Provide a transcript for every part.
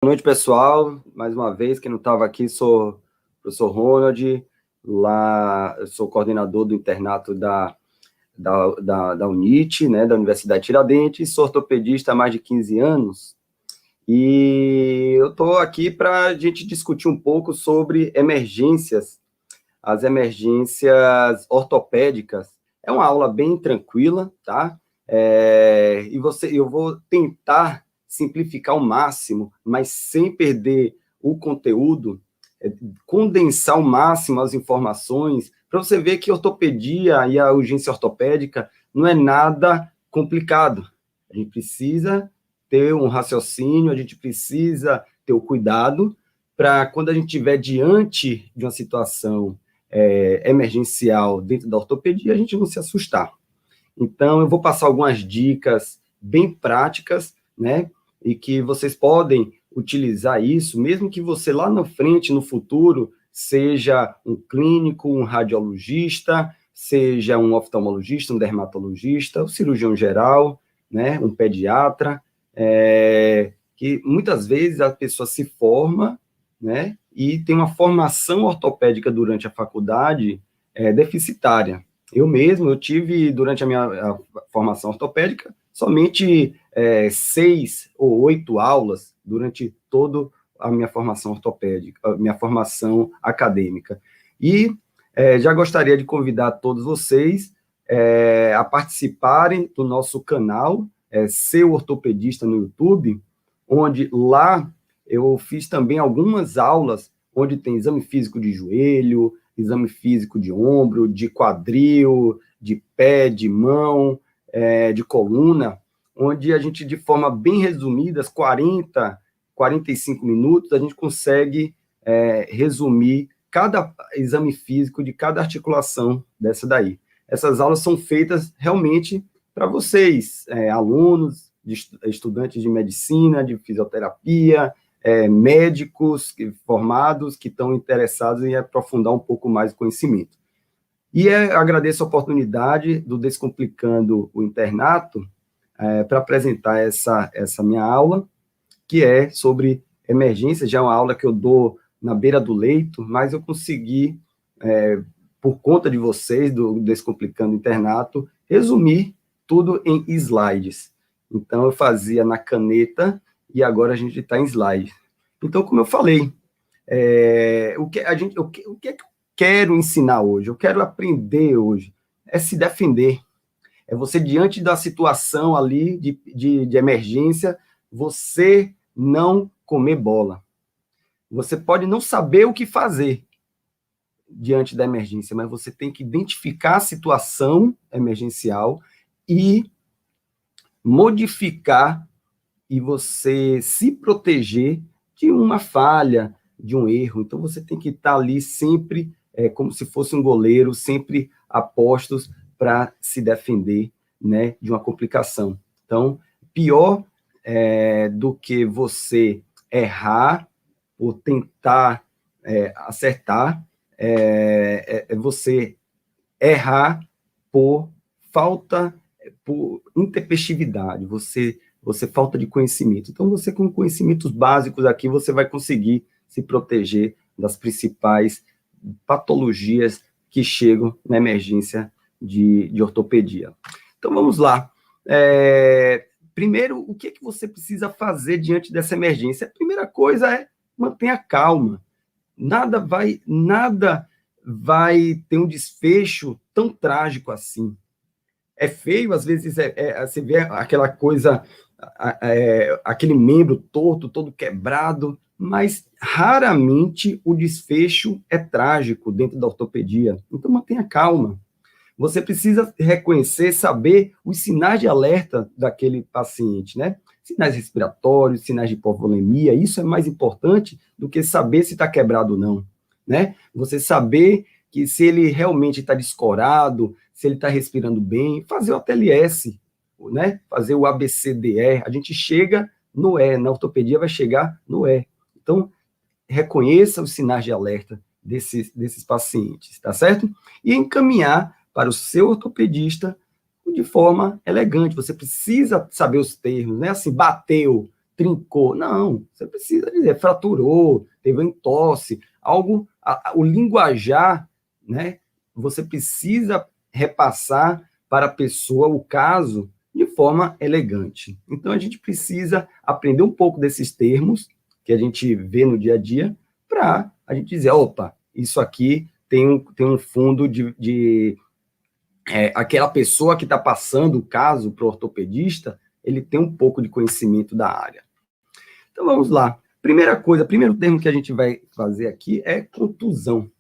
Boa noite, pessoal. Mais uma vez, quem não estava aqui, sou o professor Ronald, lá eu sou coordenador do internato da UNIT, né, da Universidade Tiradentes, sou ortopedista há mais de 15 anos, e eu estou aqui para a gente discutir um pouco sobre emergências, as emergências ortopédicas. É uma aula bem tranquila, tá? Eu vou tentar simplificar ao máximo, mas sem perder o conteúdo, condensar ao máximo as informações, para você ver que a ortopedia e a urgência ortopédica não é nada complicado. A gente precisa ter um raciocínio, a gente precisa ter o cuidado para quando a gente estiver diante de uma situação emergencial dentro da ortopedia, a gente não se assustar. Então, eu vou passar algumas dicas bem práticas, né, e que vocês podem utilizar isso, mesmo que você lá na frente, no futuro, seja um clínico, um radiologista, seja um oftalmologista, um dermatologista, um cirurgião geral, né, um pediatra, que muitas vezes a pessoa se forma, né, e tem uma formação ortopédica durante a faculdade deficitária. Eu tive, durante a minha formação ortopédica, somente 6 ou 8 aulas durante toda a minha formação ortopédica, a minha formação acadêmica. E já gostaria de convidar todos vocês a participarem do nosso canal, Seu Ortopedista no YouTube, onde lá eu fiz também algumas aulas, onde tem exame físico de joelho, exame físico de ombro, de quadril, de pé, de mão, de coluna, onde a gente, de forma bem resumida, 45 minutos, a gente consegue resumir cada exame físico de cada articulação dessa daí. Essas aulas são feitas realmente para vocês, alunos, estudantes de medicina, de fisioterapia, médicos formados que estão interessados em aprofundar um pouco mais o conhecimento. E agradeço a oportunidade do Descomplicando o Internato para apresentar essa minha aula, que é sobre emergência, já é uma aula que eu dou na beira do leito, mas eu consegui, por conta de vocês, do Descomplicando o Internato, resumir tudo em slides. Então, eu fazia na caneta, e agora a gente está em slide. Então, como eu falei, o que é que eu quero ensinar hoje? Eu quero aprender hoje é se defender. É você, diante da situação ali de emergência, você não comer bola. Você pode não saber o que fazer diante da emergência, mas você tem que identificar a situação emergencial e modificar e você se proteger de uma falha, de um erro. Então, você tem que estar ali sempre, como se fosse um goleiro, sempre a postos para se defender, né, de uma complicação. Então, pior do que você errar ou tentar acertar, é você errar por falta, por intempestividade, você falta de conhecimento. Então, você com conhecimentos básicos aqui, você vai conseguir se proteger das principais patologias que chegam na emergência de ortopedia. Então, vamos lá. Primeiro, o que você precisa fazer diante dessa emergência? A primeira coisa é mantenha calma. Nada vai ter um desfecho tão trágico assim. É feio, às vezes, você vê aquela coisa, aquele membro torto, todo quebrado, mas raramente o desfecho é trágico dentro da ortopedia. Então, mantenha calma. Você precisa reconhecer, saber os sinais de alerta daquele paciente, né? Sinais respiratórios, sinais de hipovolemia, isso é mais importante do que saber se está quebrado ou não, né? Você saber que se ele realmente está descorado, se ele está respirando bem, fazer o ATLS, né? Fazer o ABCDE, a gente chega no E, na ortopedia vai chegar no E. Então, reconheça os sinais de alerta desses pacientes, tá certo? E encaminhar para o seu ortopedista de forma elegante. Você precisa saber os termos, né? Assim, bateu, trincou. Não, você precisa dizer, fraturou, teve uma entorse, algo, o linguajar, né? Você precisa repassar para a pessoa o caso de forma elegante. Então, a gente precisa aprender um pouco desses termos que a gente vê no dia a dia para a gente dizer, opa, isso aqui tem um fundo aquela pessoa que está passando o caso para o ortopedista, ele tem um pouco de conhecimento da área. Então, vamos lá. Primeira coisa, primeiro termo que a gente vai fazer aqui é contusão.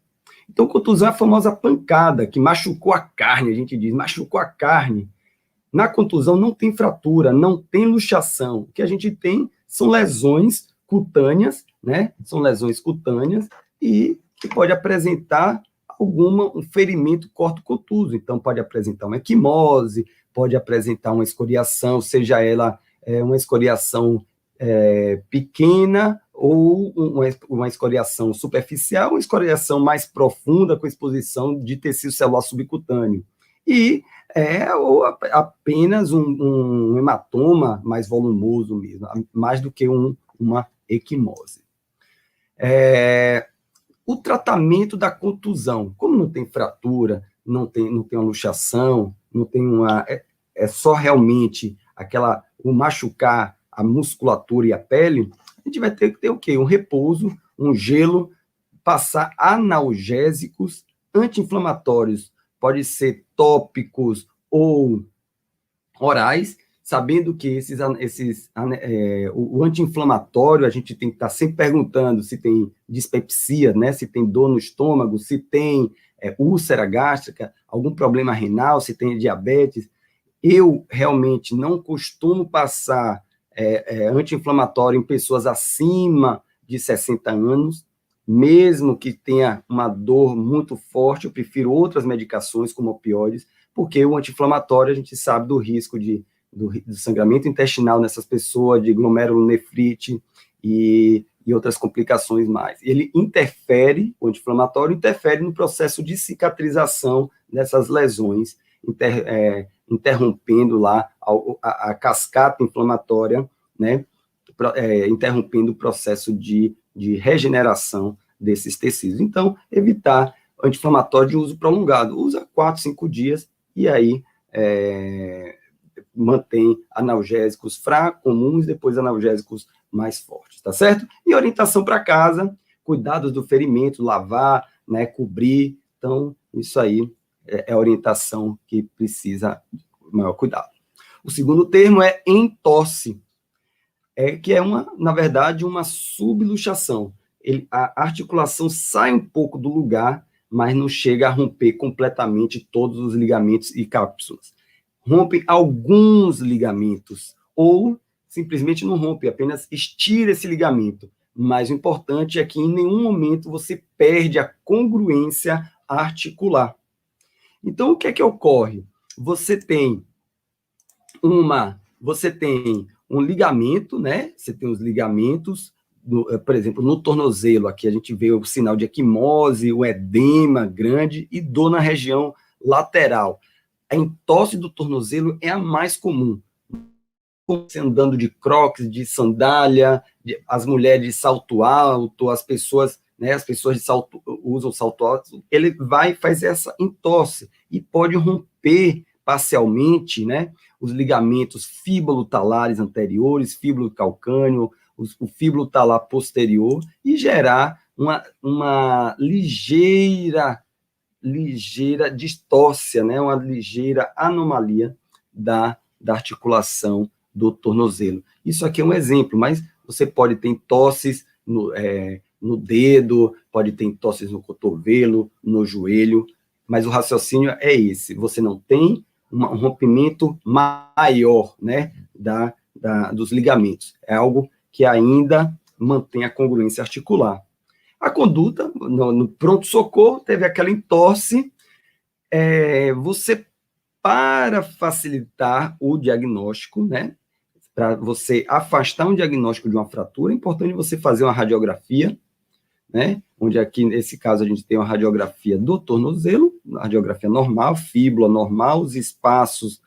Então, contusão é a famosa pancada, que machucou a carne, a gente diz, machucou a carne. Na contusão não tem fratura, não tem luxação. O que a gente tem são lesões cutâneas, né? São lesões cutâneas e que pode apresentar um ferimento corto-contuso. Então, pode apresentar uma equimose, pode apresentar uma escoriação, seja ela uma escoriação pequena ou uma escoriação superficial, uma escoriação mais profunda com exposição de tecido celular subcutâneo. E ou apenas um hematoma mais volumoso mesmo, mais do que uma equimose. O tratamento da contusão, como não tem fratura, não tem uma luxação, não tem é só realmente o machucar a musculatura e a pele, a gente vai ter que ter o quê? Um repouso, um gelo, passar analgésicos anti-inflamatórios, pode ser tópicos ou orais, sabendo que o anti-inflamatório, a gente tem que estar sempre perguntando se tem dispepsia, né, se tem dor no estômago, se tem úlcera gástrica, algum problema renal, se tem diabetes. Eu realmente não costumo passar anti-inflamatório em pessoas acima de 60 anos, mesmo que tenha uma dor muito forte, eu prefiro outras medicações como opioides, porque o anti-inflamatório, a gente sabe do risco do sangramento intestinal nessas pessoas, de glomerulonefrite e outras complicações mais. Ele o anti-inflamatório interfere no processo de cicatrização dessas lesões, interrompendo lá a cascata inflamatória, né, interrompendo o processo de regeneração desses tecidos. Então, evitar anti-inflamatório de uso prolongado. Usa 4, 5 dias e aí mantém analgésicos fracos, comuns, depois analgésicos mais fortes, tá certo? E orientação para casa, cuidados do ferimento, lavar, né, cobrir. Então, isso aí é a orientação que precisa maior cuidado. O segundo termo é entorse, que é na verdade, uma subluxação. A articulação sai um pouco do lugar, mas não chega a romper completamente todos os ligamentos e cápsulas. Rompe alguns ligamentos, ou simplesmente não rompe, apenas estira esse ligamento. Mas o importante é que em nenhum momento você perde a congruência articular. Então, o que é que ocorre? Você tem um ligamento, né? Você tem os ligamentos, por exemplo, no tornozelo, aqui a gente vê o sinal de equimose, o edema grande e dor na região lateral. A entorse do tornozelo é a mais comum. Você andando de crocs, de sandália, as mulheres de salto alto, as pessoas de salto, usam salto alto, ele vai fazer essa entorse e pode romper parcialmente, né, os ligamentos fíbulo-talares anteriores, fíbulo-calcâneo, o fíbulo-talar posterior e gerar uma ligeira distócia, né, uma ligeira anomalia da articulação do tornozelo. Isso aqui é um exemplo, mas você pode ter tosses no dedo, pode ter tosses no cotovelo, no joelho, mas o raciocínio é esse, você não tem um rompimento maior, né, dos ligamentos, é algo que ainda mantém a congruência articular. A conduta, no pronto-socorro, teve aquela entorse, você, para facilitar o diagnóstico, né, para você afastar um diagnóstico de uma fratura, é importante você fazer uma radiografia, né, onde aqui, nesse caso, a gente tem uma radiografia do tornozelo, a radiografia normal, fíbula normal, os espaços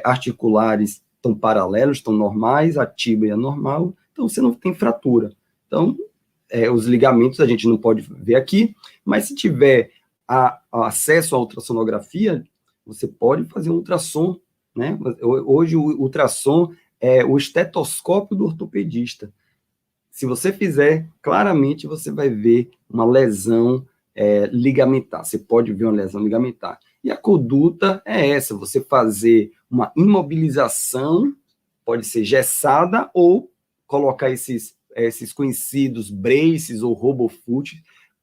articulares estão paralelos, estão normais, a tíbia normal, então você não tem fratura. Então, os ligamentos a gente não pode ver aqui, mas se tiver acesso à ultrassonografia, você pode fazer um ultrassom, né? Hoje o ultrassom é o estetoscópio do ortopedista. Se você fizer, claramente você vai ver uma lesão ligamentar. Você pode ver uma lesão ligamentar. E a conduta é essa, você fazer uma imobilização, pode ser gessada ou colocar esses conhecidos braces ou robofoot,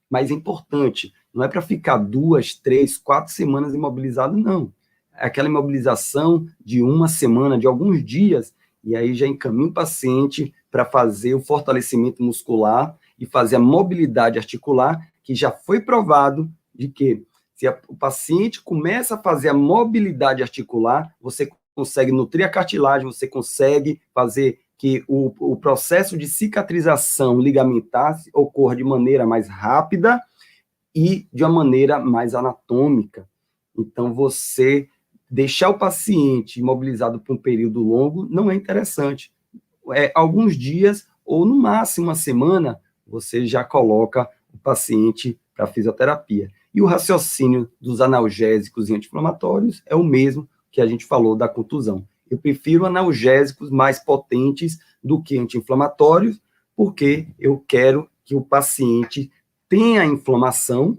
mas é importante, não é para ficar 2, 3, 4 semanas imobilizado, não. É aquela imobilização de uma semana, de alguns dias, e aí já encaminha o paciente para fazer o fortalecimento muscular e fazer a mobilidade articular, que já foi provado de que se o paciente começa a fazer a mobilidade articular, você consegue nutrir a cartilagem, você consegue fazer que o processo de cicatrização ligamentar ocorra de maneira mais rápida e de uma maneira mais anatômica. Então, você deixar o paciente imobilizado por um período longo não é interessante. Alguns dias, ou no máximo uma semana, você já coloca o paciente para fisioterapia. E o raciocínio dos analgésicos e anti-inflamatórios é o mesmo que a gente falou da contusão. Eu prefiro analgésicos mais potentes do que anti-inflamatórios, porque eu quero que o paciente tenha inflamação,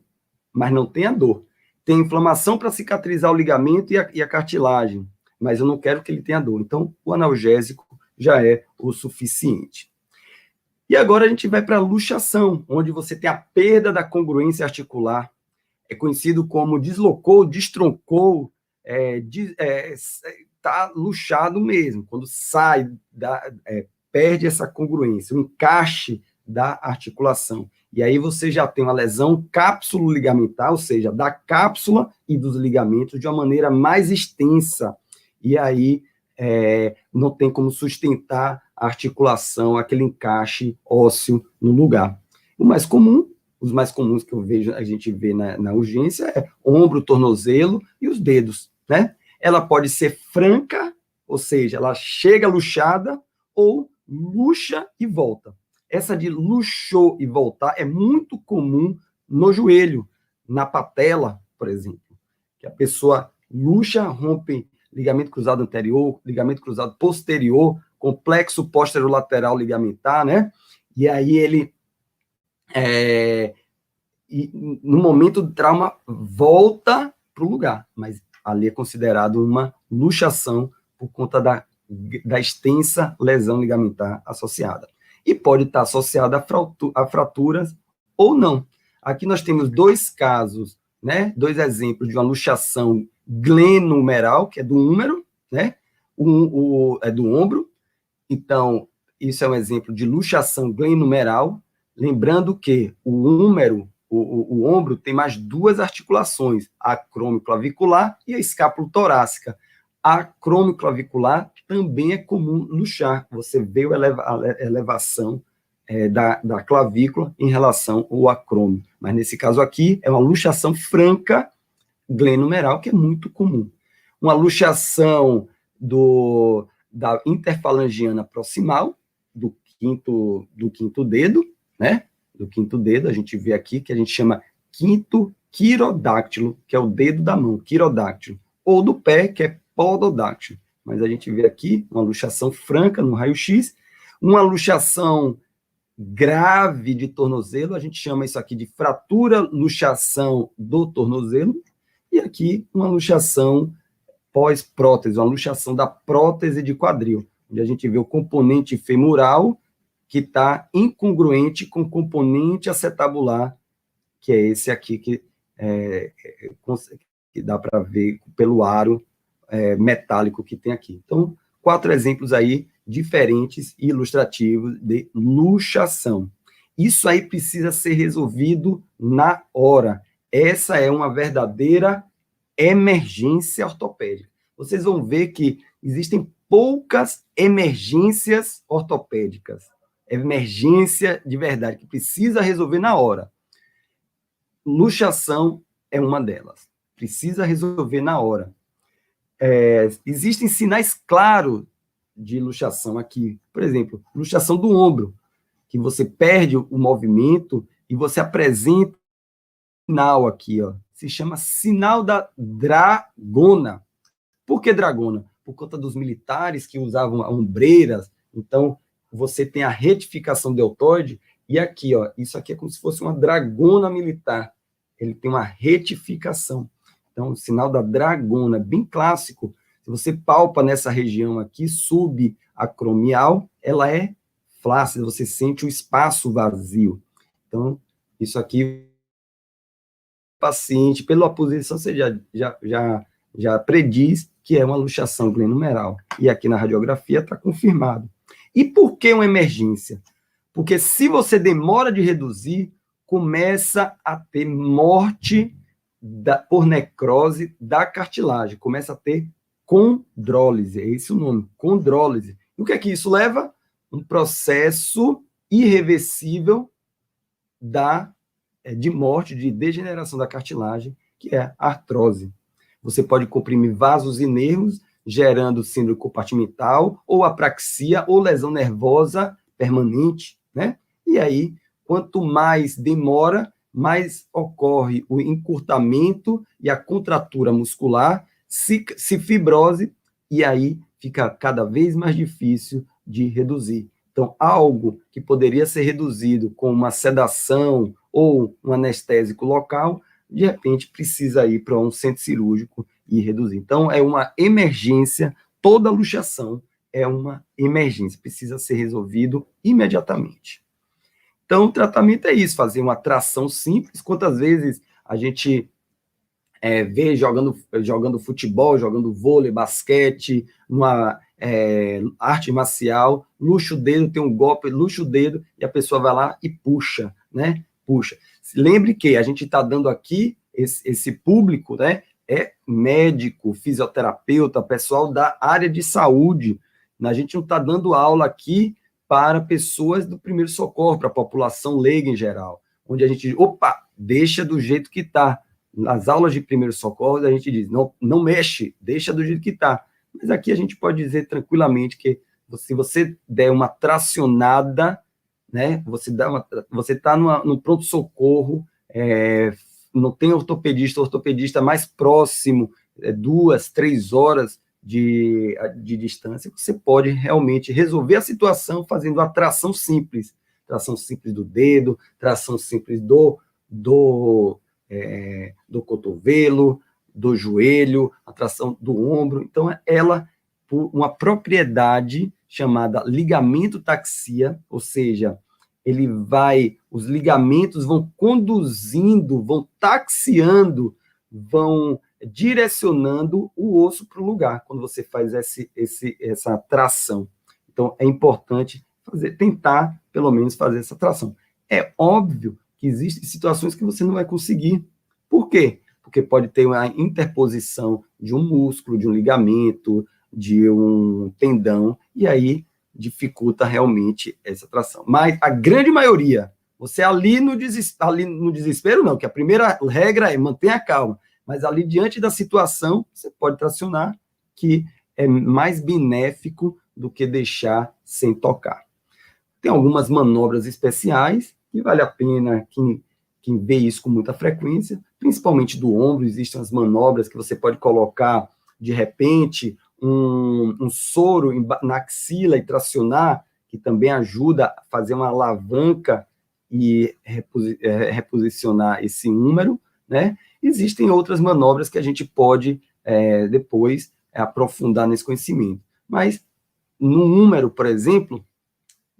mas não tenha dor. Tem inflamação para cicatrizar o ligamento e a cartilagem, mas eu não quero que ele tenha dor. Então, o analgésico já é o suficiente. E agora a gente vai para a luxação, onde você tem a perda da congruência articular. É conhecido como deslocou, destroncou, está luxado mesmo, quando sai, perde essa congruência, o encaixe da articulação. E aí você já tem uma lesão cápsulo-ligamentar, ou seja, da cápsula e dos ligamentos de uma maneira mais extensa. E aí não tem como sustentar a articulação, aquele encaixe ósseo no lugar. Os mais comuns que eu vejo, a gente vê na urgência é ombro, tornozelo e os dedos, né? Ela pode ser franca, ou seja, ela chega luxada, ou luxa e volta. Essa de luxou e voltar é muito comum no joelho, na patela, por exemplo, que a pessoa luxa, rompe ligamento cruzado anterior, ligamento cruzado posterior, complexo posterolateral ligamentar, né? E aí ele, no momento do trauma, volta para o lugar, mas ali é considerado uma luxação por conta da extensa lesão ligamentar associada. E pode estar associada a fraturas ou não. Aqui nós temos 2 casos, né? 2 exemplos de uma luxação glenohumeral, que é do húmero, né? É do ombro. Então, isso é um exemplo de luxação glenohumeral. Lembrando que o húmero, o ombro, tem mais 2 articulações, a acromioclavicular e a escápulo-torácica. A acromioclavicular também é comum luxar. Você vê a elevação da clavícula em relação ao acrômio. Mas nesse caso aqui, é uma luxação franca glenohumeral, que é muito comum. Uma luxação da interfalangiana proximal, do quinto dedo, né? Do quinto dedo, a gente vê aqui que a gente chama quinto quirodáctilo, que é o dedo da mão, quirodáctilo, ou do pé, que é pododáctilo. Mas a gente vê aqui uma luxação franca no raio-x, uma luxação grave de tornozelo, a gente chama isso aqui de fratura luxação do tornozelo, e aqui uma luxação pós-prótese, uma luxação da prótese de quadril, onde a gente vê o componente femoral que está incongruente com o componente acetabular, que é esse aqui que dá para ver pelo aro metálico que tem aqui. Então, 4 exemplos aí diferentes e ilustrativos de luxação. Isso aí precisa ser resolvido na hora. Essa é uma verdadeira emergência ortopédica. Vocês vão ver que existem poucas emergências ortopédicas. Emergência de verdade, que precisa resolver na hora. Luxação é uma delas. Precisa resolver na hora. Existem sinais claros de luxação aqui. Por exemplo, luxação do ombro, que você perde o movimento e você apresenta um sinal aqui, ó, se chama sinal da dragona. Por que dragona? Por conta dos militares que usavam ombreiras. Então, você tem a retificação deltoide, e aqui, ó, isso aqui é como se fosse uma dragona militar. Ele tem uma retificação. Então, o sinal da dragona, bem clássico. Se você palpa nessa região aqui, subacromial, ela é flácida, você sente o espaço vazio. Então, isso aqui, paciente, pela posição, você já prediz que é uma luxação glenumeral. E aqui na radiografia está confirmado. E por que uma emergência? Porque se você demora de reduzir, começa a ter morte por necrose da cartilagem, começa a ter condrólise, é esse o nome, condrólise. E o que é que isso leva? Um processo irreversível de morte, de degeneração da cartilagem, que é a artrose. Você pode comprimir vasos e nervos, gerando síndrome compartimental, ou apraxia, ou lesão nervosa permanente, né? E aí, quanto mais demora, mais ocorre o encurtamento e a contratura muscular, se fibrose, e aí fica cada vez mais difícil de reduzir. Então, algo que poderia ser reduzido com uma sedação ou um anestésico local, de repente precisa ir para um centro cirúrgico e reduzir. Então, é uma emergência, toda luxação é uma emergência, precisa ser resolvido imediatamente. Então, o tratamento é isso, fazer uma tração simples. Quantas vezes a gente vê jogando futebol, jogando vôlei, basquete, uma arte marcial, luxa o dedo, tem um golpe, luxa o dedo, e a pessoa vai lá e puxa, né? Puxa. Lembre que a gente está dando aqui, esse público, né? É médico, fisioterapeuta, pessoal da área de saúde. A gente não está dando aula aqui para pessoas do primeiro socorro, para a população leiga em geral, onde a gente, deixa do jeito que está. Nas aulas de primeiro socorro, a gente diz, não mexe, deixa do jeito que está. Mas aqui a gente pode dizer tranquilamente que se você der uma tracionada, né, você está no pronto-socorro, não tem ortopedista mais próximo, 2, 3 horas de distância, você pode realmente resolver a situação fazendo a tração simples do dedo, tração simples do cotovelo, do joelho, a tração do ombro. Então, ela, por uma propriedade chamada ligamento taxia, ou seja, os ligamentos vão conduzindo, vão taxiando, vão direcionando o osso para o lugar, quando você faz essa tração. Então, é importante tentar, pelo menos, fazer essa tração. É óbvio que existem situações que você não vai conseguir. Por quê? Porque pode ter uma interposição de um músculo, de um ligamento, de um tendão, e aí dificulta realmente essa tração. Mas a grande maioria, você ali no desespero não, que a primeira regra é manter a calma, mas ali diante da situação, você pode tracionar, que é mais benéfico do que deixar sem tocar. Tem algumas manobras especiais, e vale a pena quem vê isso com muita frequência, principalmente do ombro, existem as manobras que você pode colocar, de repente, um soro na axila e tracionar, que também ajuda a fazer uma alavanca e reposicionar esse húmero, né? Existem outras manobras que a gente pode depois aprofundar nesse conhecimento. Mas, no húmero, por exemplo,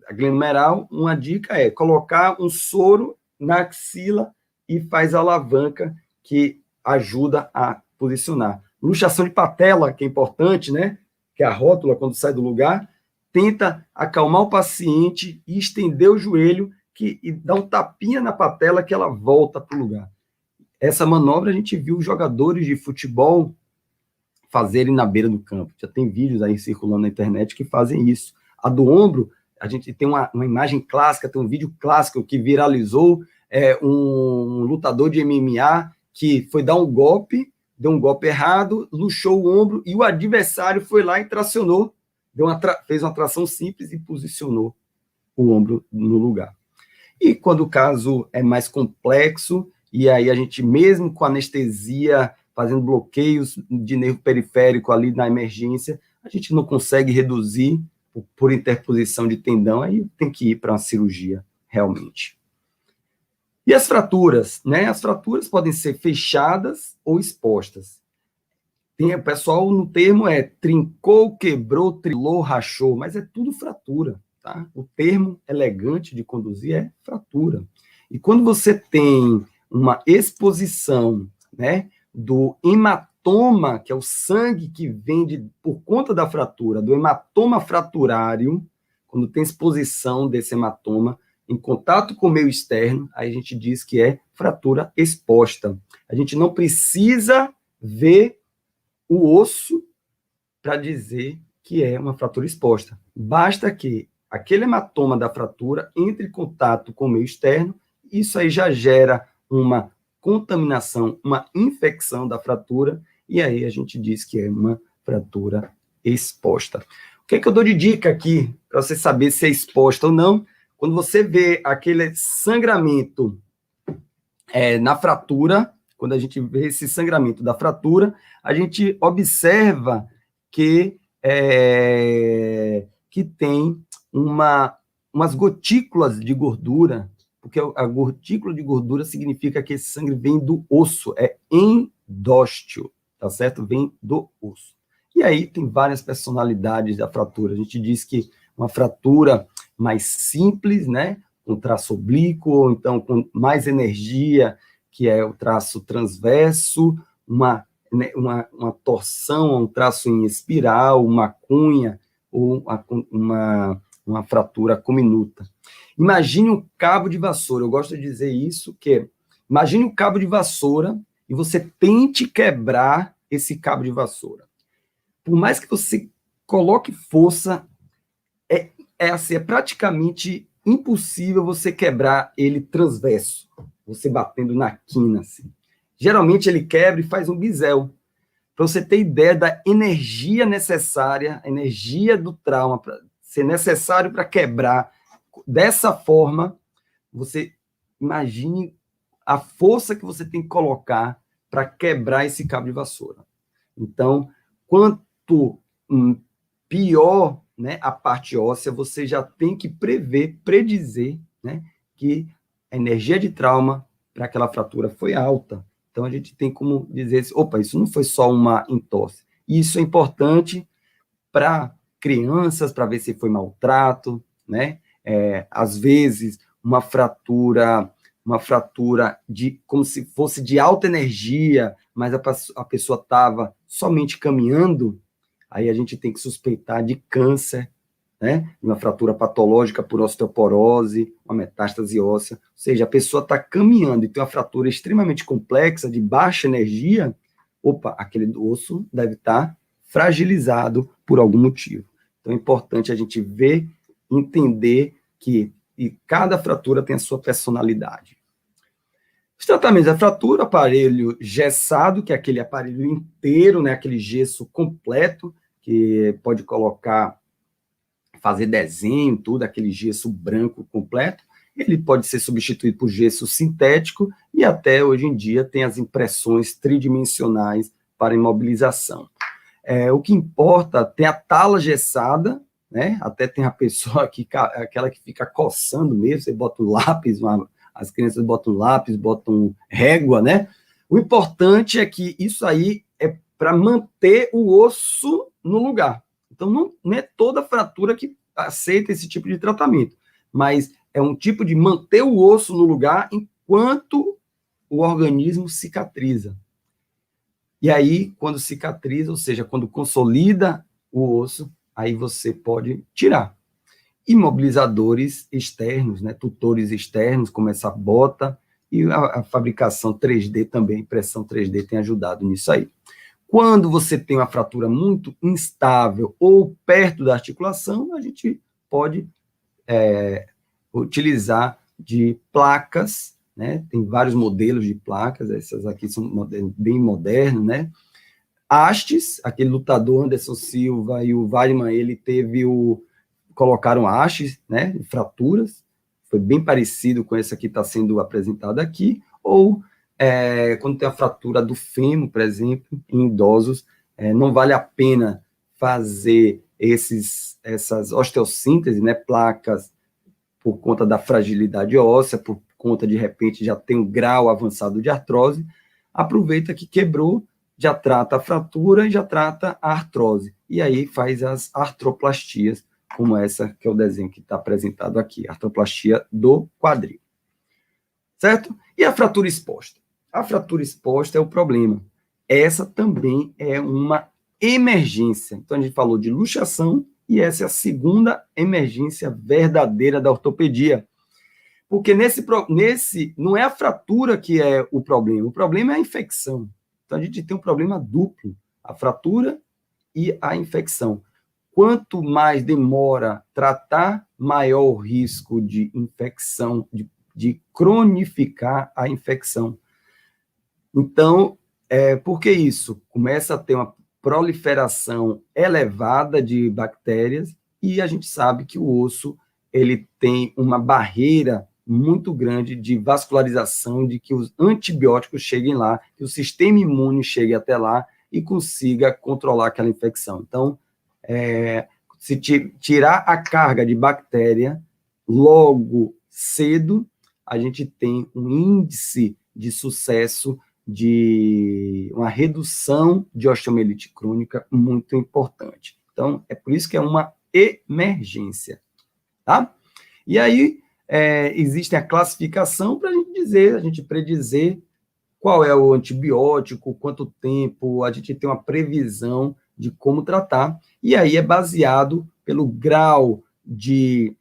a glenumeral, uma dica é colocar um soro na axila e faz a alavanca que ajuda a posicionar. Luxação de patela, que é importante, né? Que é a rótula, quando sai do lugar, tenta acalmar o paciente e estender o joelho e dar um tapinha na patela que ela volta para o lugar. Essa manobra a gente viu jogadores de futebol fazerem na beira do campo. Já tem vídeos aí circulando na internet que fazem isso. A do ombro, a gente tem uma imagem clássica, tem um vídeo clássico que viralizou, um lutador de MMA que foi dar um golpe, deu um golpe errado, luxou o ombro e o adversário foi lá e tracionou, fez uma tração simples e posicionou o ombro no lugar. E quando o caso é mais complexo, e aí a gente, mesmo com anestesia, fazendo bloqueios de nervo periférico ali na emergência, a gente não consegue reduzir por interposição de tendão, aí tem que ir para uma cirurgia realmente. E as fraturas, né? As fraturas podem ser fechadas ou expostas. O pessoal no termo é trincou, quebrou, trilou, rachou, mas é tudo fratura, tá? O termo elegante de conduzir é fratura. E quando você tem uma exposição, né, do hematoma, que é o sangue que vem por conta da fratura, do hematoma fraturário, quando tem exposição desse hematoma em contato com o meio externo, aí a gente diz que é fratura exposta. A gente não precisa ver o osso para dizer que é uma fratura exposta. Basta que aquele hematoma da fratura entre em contato com o meio externo, isso aí já gera uma contaminação, uma infecção da fratura, e aí a gente diz que é uma fratura exposta. O que é que eu dou de dica aqui, para você saber se é exposta ou não? Quando você vê aquele sangramento na fratura, quando a gente vê esse sangramento da fratura, a gente observa que tem umas gotículas de gordura, porque a gotícula de gordura significa que esse sangue vem do osso, é endósteo, tá certo? Vem do osso. E aí tem várias personalidades da fratura. A gente diz que uma fratura mais simples, né, com traço oblíquo, ou então com mais energia, que é o traço transverso, uma torção, um traço em espiral, uma cunha, ou uma fratura cominuta. Imagine um cabo de vassoura, eu gosto de dizer isso, imagine um cabo de vassoura e você tente quebrar esse cabo de vassoura. Por mais que você coloque força, é praticamente impossível você quebrar ele transverso, você batendo na quina, assim. Geralmente ele quebra e faz um bisel. Para você ter ideia da energia necessária, a energia do trauma, para ser necessário para quebrar dessa forma, você imagine a força que você tem que colocar para quebrar esse cabo de vassoura. Então, quanto pior, né, a parte óssea, você já tem que predizer, né, que a energia de trauma para aquela fratura foi alta. Então, a gente tem como dizer, opa, isso não foi só uma entorse. Isso é importante para crianças, para ver se foi maltrato, né? Às vezes, uma fratura como se fosse de alta energia, mas a pessoa estava somente caminhando, aí a gente tem que suspeitar de câncer, né? Uma fratura patológica por osteoporose, uma metástase óssea, ou seja, a pessoa está caminhando e tem uma fratura extremamente complexa, de baixa energia, opa, aquele osso deve estar fragilizado por algum motivo. Então é importante a gente ver, entender que cada fratura tem a sua personalidade. Os tratamentos da fratura, aparelho gessado, que é aquele aparelho inteiro, né, aquele gesso completo, que pode fazer desenho, tudo, aquele gesso branco completo. Ele pode ser substituído por gesso sintético e até hoje em dia tem as impressões tridimensionais para imobilização. O que importa, tem a tala gessada, né? Até tem a pessoa aquela que fica coçando mesmo, você bota um lápis, as crianças botam lápis, botam régua, né? O importante é que isso aí é para manter o osso no lugar. Então, não é toda fratura que aceita esse tipo de tratamento, mas é um tipo de manter o osso no lugar enquanto o organismo cicatriza. E aí, quando cicatriza, ou seja, quando consolida o osso, aí você pode tirar. Imobilizadores externos, né, tutores externos, como essa bota, e a fabricação 3D também, impressão 3D tem ajudado nisso aí. Quando você tem uma fratura muito instável ou perto da articulação, a gente pode utilizar de placas, né? Tem vários modelos de placas, essas aqui são bem modernas, né? hastes, aquele lutador Anderson Silva e o Weidman, colocaram hastes, né, fraturas, foi bem parecido com esse que está sendo apresentado aqui, ou quando tem a fratura do fêmur, por exemplo, em idosos, não vale a pena fazer essas osteossíntese, né, placas, por conta da fragilidade óssea, por conta, de repente, já tem um grau avançado de artrose, aproveita que quebrou, já trata a fratura e já trata a artrose. E aí faz as artroplastias, como essa que é o desenho que está apresentado aqui, artroplastia do quadril. Certo? E a fratura exposta? A fratura exposta é o problema. Essa também é uma emergência. Então, a gente falou de luxação, e essa é a segunda emergência verdadeira da ortopedia. Porque não é a fratura que é o problema é a infecção. Então, a gente tem um problema duplo, a fratura e a infecção. Quanto mais demora tratar, maior o risco de infecção, de cronificar a infecção. Então, por que isso? Começa a ter uma proliferação elevada de bactérias, e a gente sabe que o osso ele tem uma barreira muito grande de vascularização, de que os antibióticos cheguem lá, que o sistema imune chegue até lá e consiga controlar aquela infecção. Então, se tirar a carga de bactéria logo cedo, a gente tem um índice de sucesso de uma redução de osteomielite crônica muito importante. Então, é por isso que é uma emergência, tá? E aí, existe a classificação para a gente predizer qual é o antibiótico, quanto tempo, a gente tem uma previsão de como tratar, e aí é baseado pelo grau de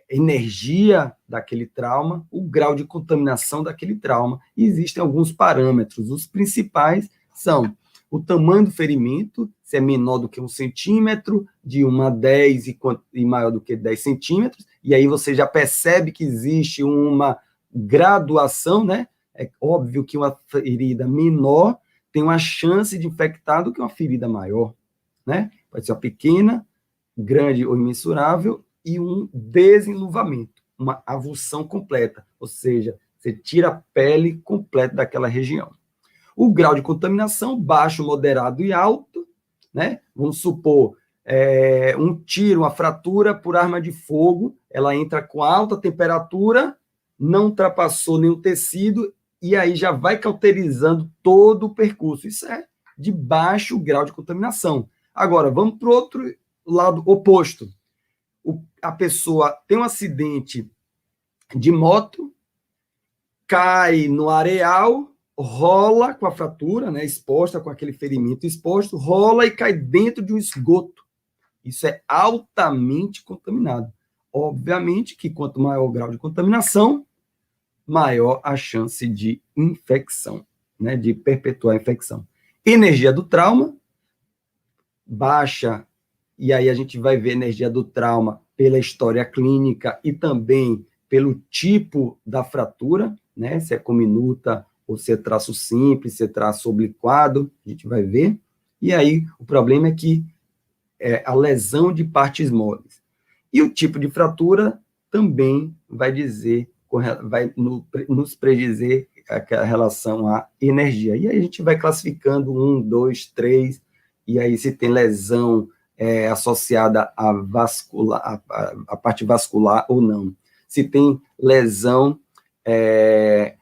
energia daquele trauma, o grau de contaminação daquele trauma, e existem alguns parâmetros. Os principais são o tamanho do ferimento, se é menor do que 1 centímetro, de 1 a 10 e maior do que 10 centímetros, e aí você já percebe que existe uma graduação, né? É óbvio que uma ferida menor tem uma chance de infectar do que uma ferida maior, né? Pode ser uma pequena, grande ou imensurável, e um desenluvamento, uma avulsão completa, ou seja, você tira a pele completa daquela região. O grau de contaminação, baixo, moderado e alto, né? Vamos supor, um tiro, uma fratura por arma de fogo, ela entra com alta temperatura, não ultrapassou nenhum tecido, e aí já vai cauterizando todo o percurso. Isso é de baixo grau de contaminação. Agora, vamos para o outro lado oposto. A pessoa tem um acidente de moto, cai no areal, rola com a fratura, né, exposta, com aquele ferimento exposto, rola e cai dentro de um esgoto. Isso é altamente contaminado. Obviamente que quanto maior o grau de contaminação, maior a chance de infecção, né, de perpetuar a infecção. Energia do trauma, baixa, e aí a gente vai ver a energia do trauma pela história clínica e também pelo tipo da fratura, né? Se é cominuta ou se é traço simples, se é traço obliquado, a gente vai ver. E aí o problema é que a lesão de partes móveis. E o tipo de fratura também vai nos predizer a relação à energia. E aí a gente vai classificando 1, 2, 3, e aí se tem lesão associada à parte vascular ou não. Se tem lesão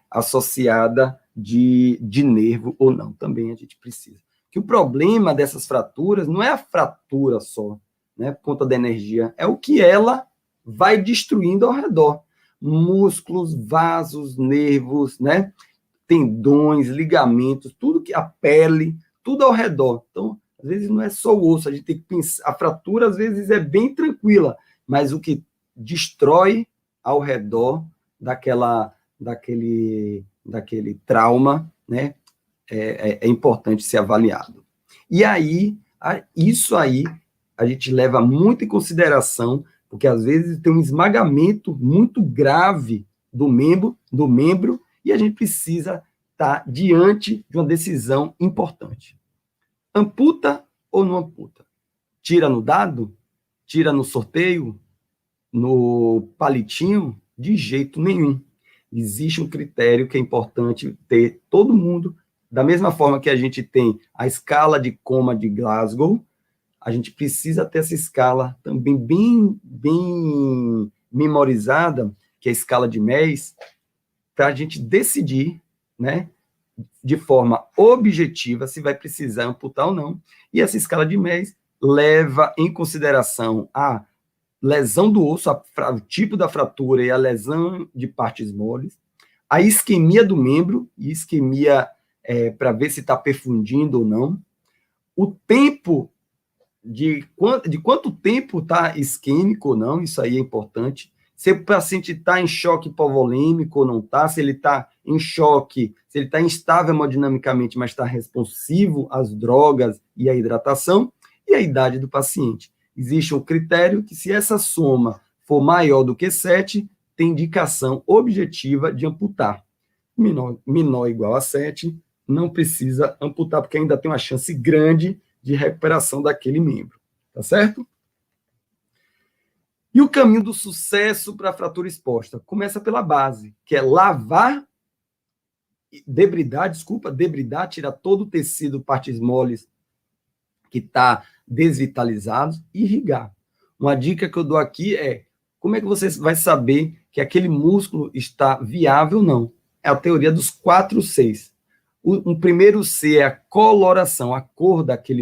associada de nervo ou não, também a gente precisa. Que o problema dessas fraturas não é a fratura só, né, por conta da energia, é o que ela vai destruindo ao redor. Músculos, vasos, nervos, né, tendões, ligamentos, tudo que a pele, tudo ao redor. Então, às vezes não é só o osso, a gente tem que pensar, a fratura às vezes é bem tranquila, mas o que destrói ao redor daquele trauma, né, é importante ser avaliado. E aí, isso aí, a gente leva muito em consideração, porque às vezes tem um esmagamento muito grave do membro, e a gente precisa estar diante de uma decisão importante. Amputa ou não amputa? Tira no dado? Tira no sorteio? No palitinho? De jeito nenhum. Existe um critério que é importante ter todo mundo, da mesma forma que a gente tem a escala de coma de Glasgow, a gente precisa ter essa escala também bem memorizada, que é a escala de Méis, para a gente decidir, né, de forma objetiva se vai precisar amputar ou não. E essa escala de Méis leva em consideração a lesão do osso, o tipo da fratura e a lesão de partes moles, a isquemia do membro, e isquemia para ver se está perfundindo ou não, o tempo de quanto tempo está isquêmico ou não, isso aí é importante, se o paciente está em choque hipovolêmico ou não está, se ele está em choque, se ele está instável hemodinamicamente, mas está responsivo às drogas e à hidratação, e a idade do paciente. Existe um critério que, se essa soma for maior do que 7, tem indicação objetiva de amputar. Menor ou igual a 7, não precisa amputar, porque ainda tem uma chance grande de recuperação daquele membro, tá certo? E o caminho do sucesso para a fratura exposta? Começa pela base, que é lavar, debridar, tirar todo o tecido, partes moles que está desvitalizado, e irrigar. Uma dica que eu dou aqui é, como é que você vai saber que aquele músculo está viável ou não? É a teoria dos 4 Cs. O primeiro C é a coloração, a cor daquele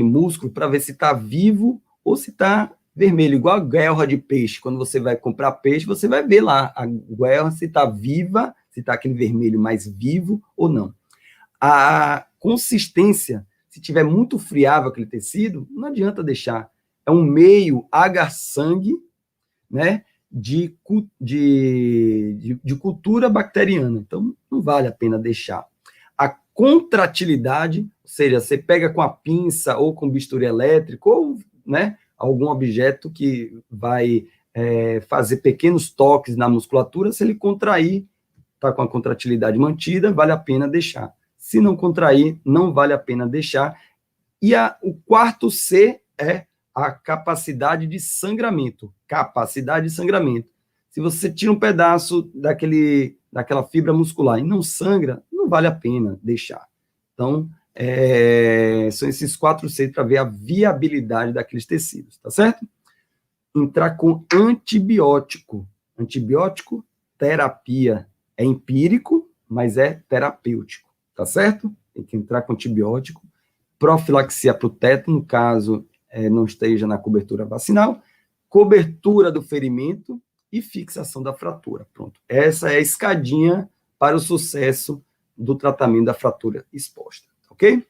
músculo, para ver se está vivo ou se está vermelho, igual a guelra de peixe. Quando você vai comprar peixe, você vai ver lá a guelra, se está viva, se está aquele vermelho mais vivo ou não. A consistência, se tiver muito friável aquele tecido, não adianta deixar. É um meio agar-sangue, né, de cultura bacteriana. Então, não vale a pena deixar. A contratilidade, ou seja, você pega com a pinça ou com bisturi elétrico, ou, né, algum objeto que vai fazer pequenos toques na musculatura, se ele contrair, está com a contratilidade mantida, vale a pena deixar. Se não contrair, não vale a pena deixar. E o quarto C é a capacidade de sangramento. Capacidade de sangramento. Se você tira um pedaço daquela fibra muscular e não sangra, não vale a pena deixar. Então, são esses 4 C para ver a viabilidade daqueles tecidos, tá certo? Entrar com antibiótico. Antibiótico, terapia. É empírico, mas é terapêutico, tá certo? Tem que entrar com antibiótico. Profilaxia para o tétano, caso não esteja na cobertura vacinal. Cobertura do ferimento e fixação da fratura. Pronto. Essa é a escadinha para o sucesso do tratamento da fratura exposta, ok?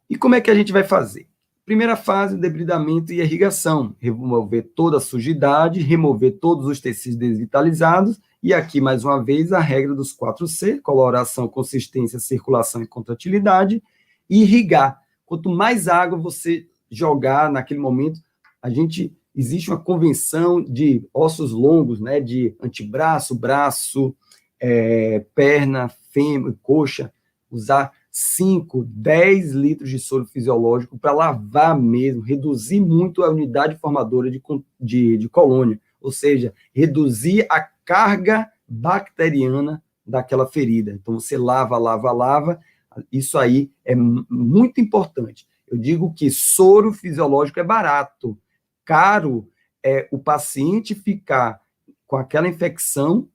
E como é que a gente vai fazer? Primeira fase, debridamento e irrigação. Remover toda a sujidade, remover todos os tecidos desvitalizados. E aqui, mais uma vez, a regra dos 4 C, coloração, consistência, circulação e contratilidade. E irrigar. Quanto mais água você jogar naquele momento, existe uma convenção de ossos longos, né, de antebraço, braço, perna, fêmur, coxa, usar 5, 10 litros de soro fisiológico para lavar mesmo, reduzir muito a unidade formadora de colônia, ou seja, reduzir a carga bacteriana daquela ferida. Então, você lava, isso aí é muito importante. Eu digo que soro fisiológico é barato, caro é o paciente ficar com aquela infecção,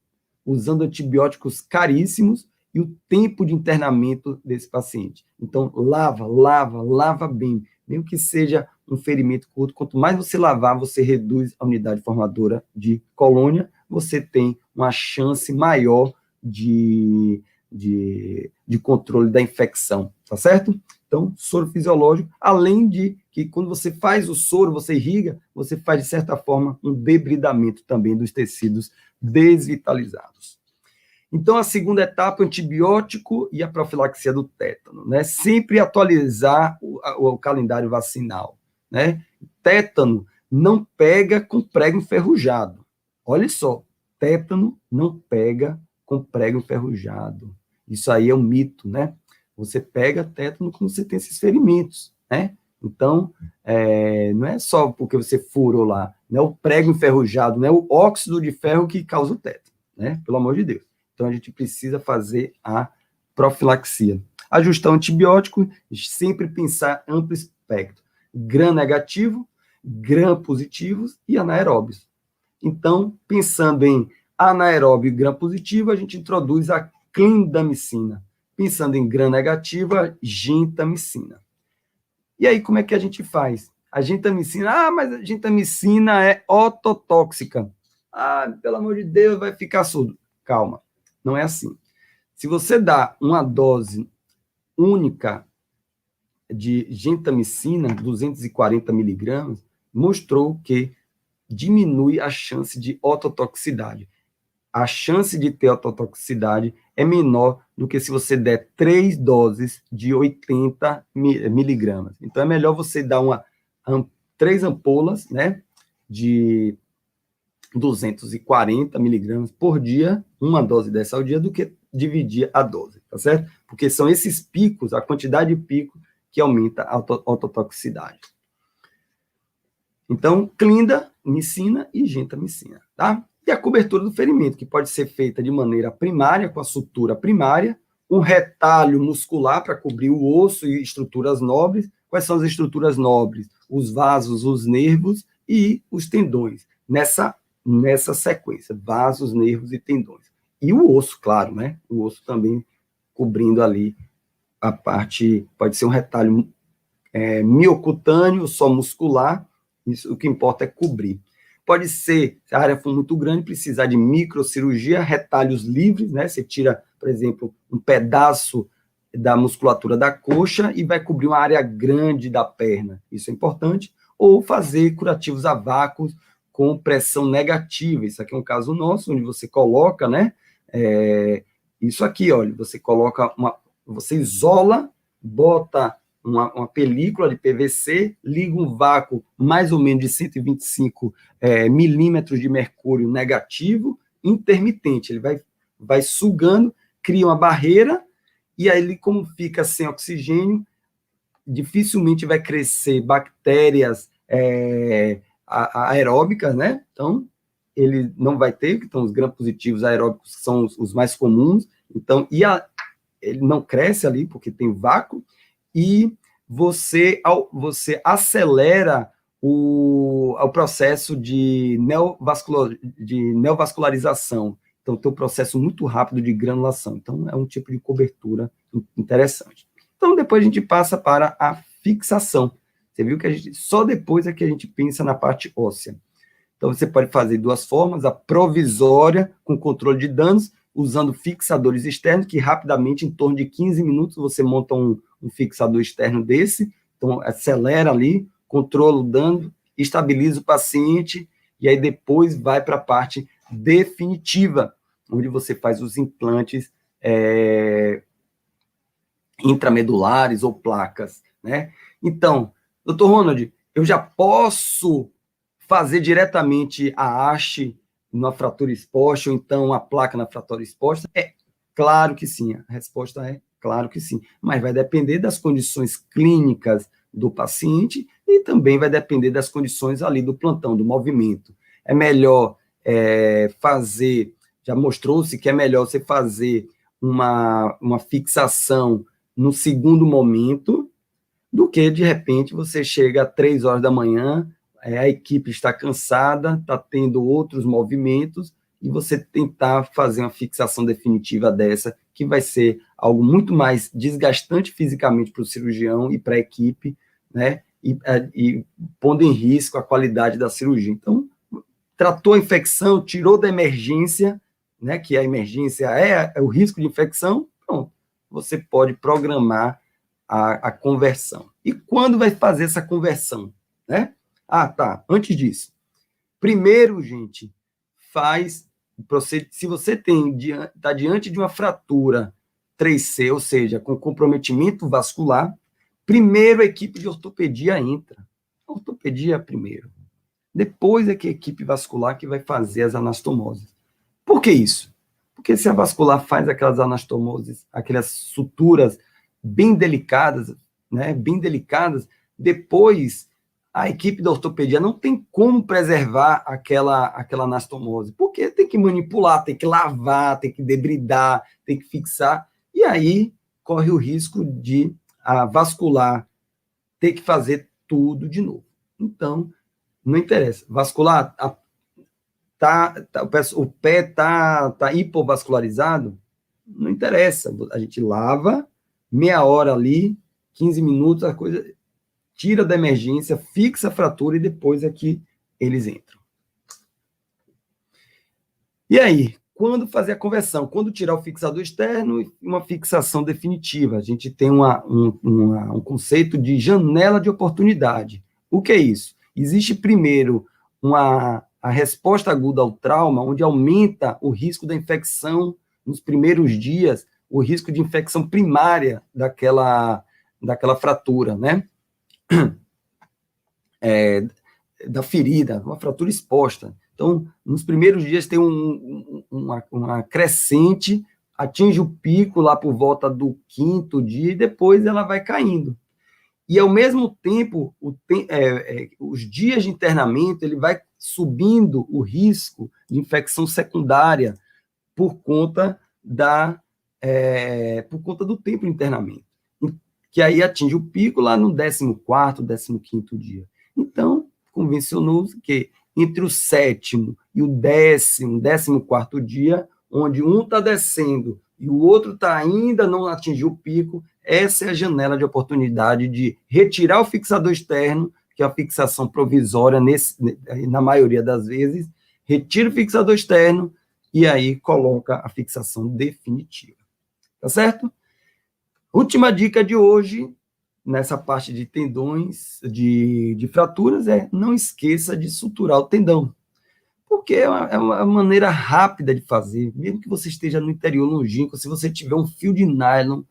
usando antibióticos caríssimos, e o tempo de internamento desse paciente. Então, lava bem, mesmo que seja um ferimento curto. Quanto mais você lavar, você reduz a unidade formadora de colônia, você tem uma chance maior de controle da infecção, tá certo? Então, soro fisiológico, além de que quando você faz o soro, você irriga, você faz, de certa forma, um debridamento também dos tecidos desvitalizados. Então, a segunda etapa, antibiótico e a profilaxia do tétano, né? Sempre atualizar o calendário vacinal, né? Tétano não pega com prego enferrujado. Olha só, tétano não pega com prego enferrujado. Isso aí é um mito, né? você pega tétano quando você tem esses ferimentos, né? Então, não é só porque você furou lá, não é o prego enferrujado, não é o óxido de ferro que causa o tétano, né? Pelo amor de Deus. Então, a gente precisa fazer a profilaxia. Ajustar o antibiótico, sempre pensar amplo espectro. Gram negativo, gram positivos e anaeróbios. Então, pensando em anaeróbio e gram positivo, a gente introduz a clindamicina. Pensando em gram negativa, gentamicina. E aí, como é que a gente faz? A gentamicina, mas a gentamicina é ototóxica. Pelo amor de Deus, vai ficar surdo. Calma, não é assim. Se você dá uma dose única de gentamicina, 240 miligramas, mostrou que diminui a chance de ototoxicidade. A chance de ter ototoxicidade é menor do que se você der 3 doses de 80 miligramas. Então, é melhor você dar 3 ampolas, né, de 240 miligramas por dia, uma dose dessa ao dia, do que dividir a dose, tá certo? Porque são esses picos, a quantidade de pico, que aumenta a ototoxicidade. Então, clindamicina e gentamicina, tá? E a cobertura do ferimento, que pode ser feita de maneira primária, com a sutura primária, um retalho muscular para cobrir o osso e estruturas nobres. Quais são as estruturas nobres? Os vasos, os nervos e os tendões. Nessa sequência, vasos, nervos e tendões. E o osso, claro, né? O osso também cobrindo ali a parte, pode ser um retalho miocutâneo, só muscular. Isso, o que importa é cobrir. Pode ser, se a área for muito grande, precisar de microcirurgia, retalhos livres, né? Você tira, por exemplo, um pedaço da musculatura da coxa e vai cobrir uma área grande da perna. Isso é importante. Ou fazer curativos a vácuo com pressão negativa. Isso aqui é um caso nosso, onde você coloca, né? Isso aqui, olha, você coloca você isola, bota uma película de PVC, liga um vácuo mais ou menos de 125 milímetros de mercúrio negativo, intermitente. Ele vai sugando, cria uma barreira, e aí ele, como fica sem oxigênio, dificilmente vai crescer bactérias aeróbicas, né? Então, ele não vai ter, que estão os gram-positivos aeróbicos, que são os mais comuns, então, ele não cresce ali, porque tem vácuo, e você acelera o processo de neovascularização. Então, tem um processo muito rápido de granulação. Então, é um tipo de cobertura interessante. Então, depois a gente passa para a fixação. Você viu que só depois é que a gente pensa na parte óssea. Então, você pode fazer de duas formas: a provisória, com controle de danos, usando fixadores externos, que rapidamente, em torno de 15 minutos, você monta um fixador externo desse, então acelera ali, controla o dano, estabiliza o paciente, e aí depois vai para a parte definitiva, onde você faz os implantes intramedulares ou placas, né? Então, doutor Ronald, eu já posso fazer diretamente a haste na fratura exposta, ou então a placa na fratura exposta? Claro que sim, a resposta é claro que sim, mas vai depender das condições clínicas do paciente e também vai depender das condições ali do plantão, do movimento. É melhor fazer, já mostrou-se que é melhor você fazer uma fixação no segundo momento, do que, de repente, você chega às 3 horas da manhã, a equipe está cansada, está tendo outros movimentos, e você tentar fazer uma fixação definitiva dessa, que vai ser algo muito mais desgastante fisicamente para o cirurgião e para a equipe, né? E pondo em risco a qualidade da cirurgia. Então, tratou a infecção, tirou da emergência, né? Que a emergência é o risco de infecção, pronto. Você pode programar a conversão. E quando vai fazer essa conversão, né? Tá. Antes disso, primeiro, gente, se você está diante de uma fratura 3C, ou seja, com comprometimento vascular, primeiro a equipe de ortopedia entra. Ortopedia primeiro. Depois é que a equipe vascular que vai fazer as anastomoses. Por que isso? Porque se a vascular faz aquelas anastomoses, aquelas suturas bem delicadas, né, bem delicadas, depois a equipe da ortopedia não tem como preservar aquela anastomose, porque tem que manipular, tem que lavar, tem que debridar, tem que fixar, e aí corre o risco de a vascular ter que fazer tudo de novo. Então, não interessa. Vascular, o pé está hipovascularizado, não interessa. A gente lava, meia hora ali, 15 minutos, a coisa tira da emergência, fixa a fratura e depois é que eles entram. E aí, quando fazer a conversão? Quando tirar o fixador externo e uma fixação definitiva? A gente tem um conceito de janela de oportunidade. O que é isso? Existe primeiro a resposta aguda ao trauma, onde aumenta o risco da infecção nos primeiros dias, o risco de infecção primária daquela fratura, né? Da ferida, uma fratura exposta. Então, nos primeiros dias tem uma crescente, atinge o pico lá por volta do 5º dia e depois ela vai caindo. E, ao mesmo tempo, os dias de internamento, ele vai subindo o risco de infecção secundária por conta do tempo de internamento, que aí atinge o pico lá no 14º, 15º dia. Então, convencionou-se que entre o 7º e o 14º dia, onde um está descendo e o outro ainda não atingiu o pico, essa é a janela de oportunidade de retirar o fixador externo, que é a fixação provisória, na maioria das vezes, retira o fixador externo e aí coloca a fixação definitiva. Tá certo? Última dica de hoje, nessa parte de tendões, de fraturas, não esqueça de suturar o tendão, porque é uma maneira rápida de fazer, mesmo que você esteja no interior longínquo, se você tiver um fio de nylon,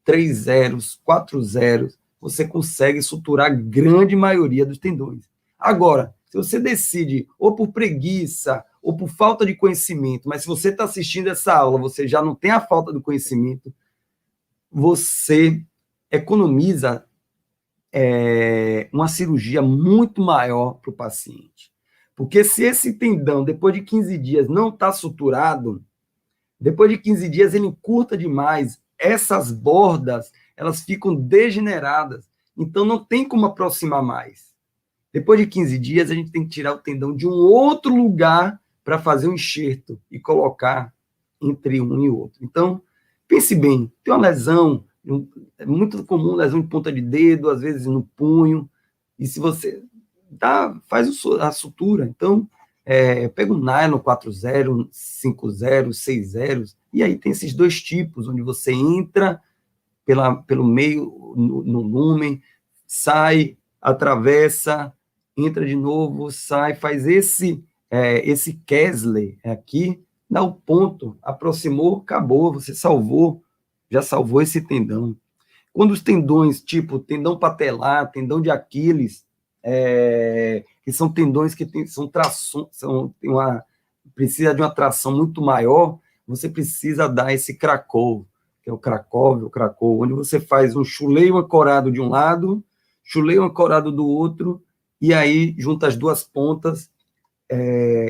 3 zeros, 4 zeros, você consegue suturar a grande maioria dos tendões. Agora, se você decide, ou por preguiça, ou por falta de conhecimento, mas se você está assistindo essa aula, você já não tem a falta do conhecimento, você economiza uma cirurgia muito maior para o paciente. Porque se esse tendão, depois de 15 dias, não está suturado, depois de 15 dias ele encurta demais, essas bordas, elas ficam degeneradas, então não tem como aproximar mais. Depois de 15 dias, a gente tem que tirar o tendão de um outro lugar para fazer um enxerto e colocar entre um e outro. Então, pense bem, tem uma lesão, é muito comum lesão de ponta de dedo, às vezes no punho, e se você faz a sutura, então, pega um nylon 4 0, 5 0, 6 zeros, e aí tem esses dois tipos, onde você entra pelo meio, no lumen, sai, atravessa, entra de novo, sai, faz esse Kessler aqui, dá o ponto, aproximou, acabou, você já salvou esse tendão. Quando os tendões, tipo tendão patelar, tendão de Aquiles, que são tendões que precisa de uma tração muito maior, você precisa dar esse Krakow, que é o Krakow, onde você faz um chuleio ancorado de um lado, chuleio ancorado do outro, e aí junta as duas pontas,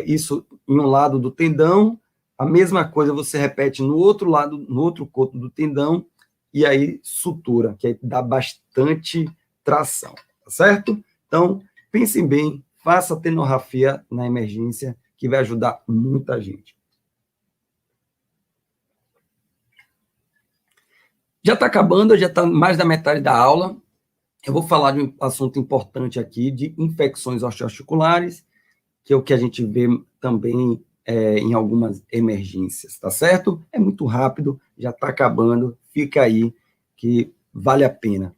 isso em um lado do tendão, a mesma coisa você repete no outro lado, no outro coto do tendão, e aí sutura, que aí dá bastante tração, tá certo? Então, pensem bem, faça a tenorrafia na emergência, que vai ajudar muita gente. Já está acabando, já está mais da metade da aula. Eu vou falar de um assunto importante aqui, de infecções osteoarticulares, que é o que a gente vê também em algumas emergências, tá certo? É muito rápido, já está acabando, fica aí, que vale a pena.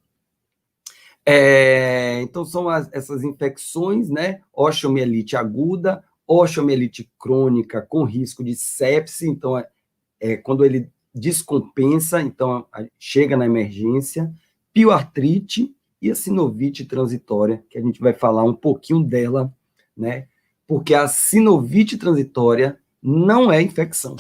Então, são essas infecções, né? Osteomielite aguda, osteomielite crônica com risco de sepse, então, quando ele descompensa, então, chega na emergência, pioartrite e a sinovite transitória, que a gente vai falar um pouquinho dela, né? Porque a sinovite transitória não é infecção.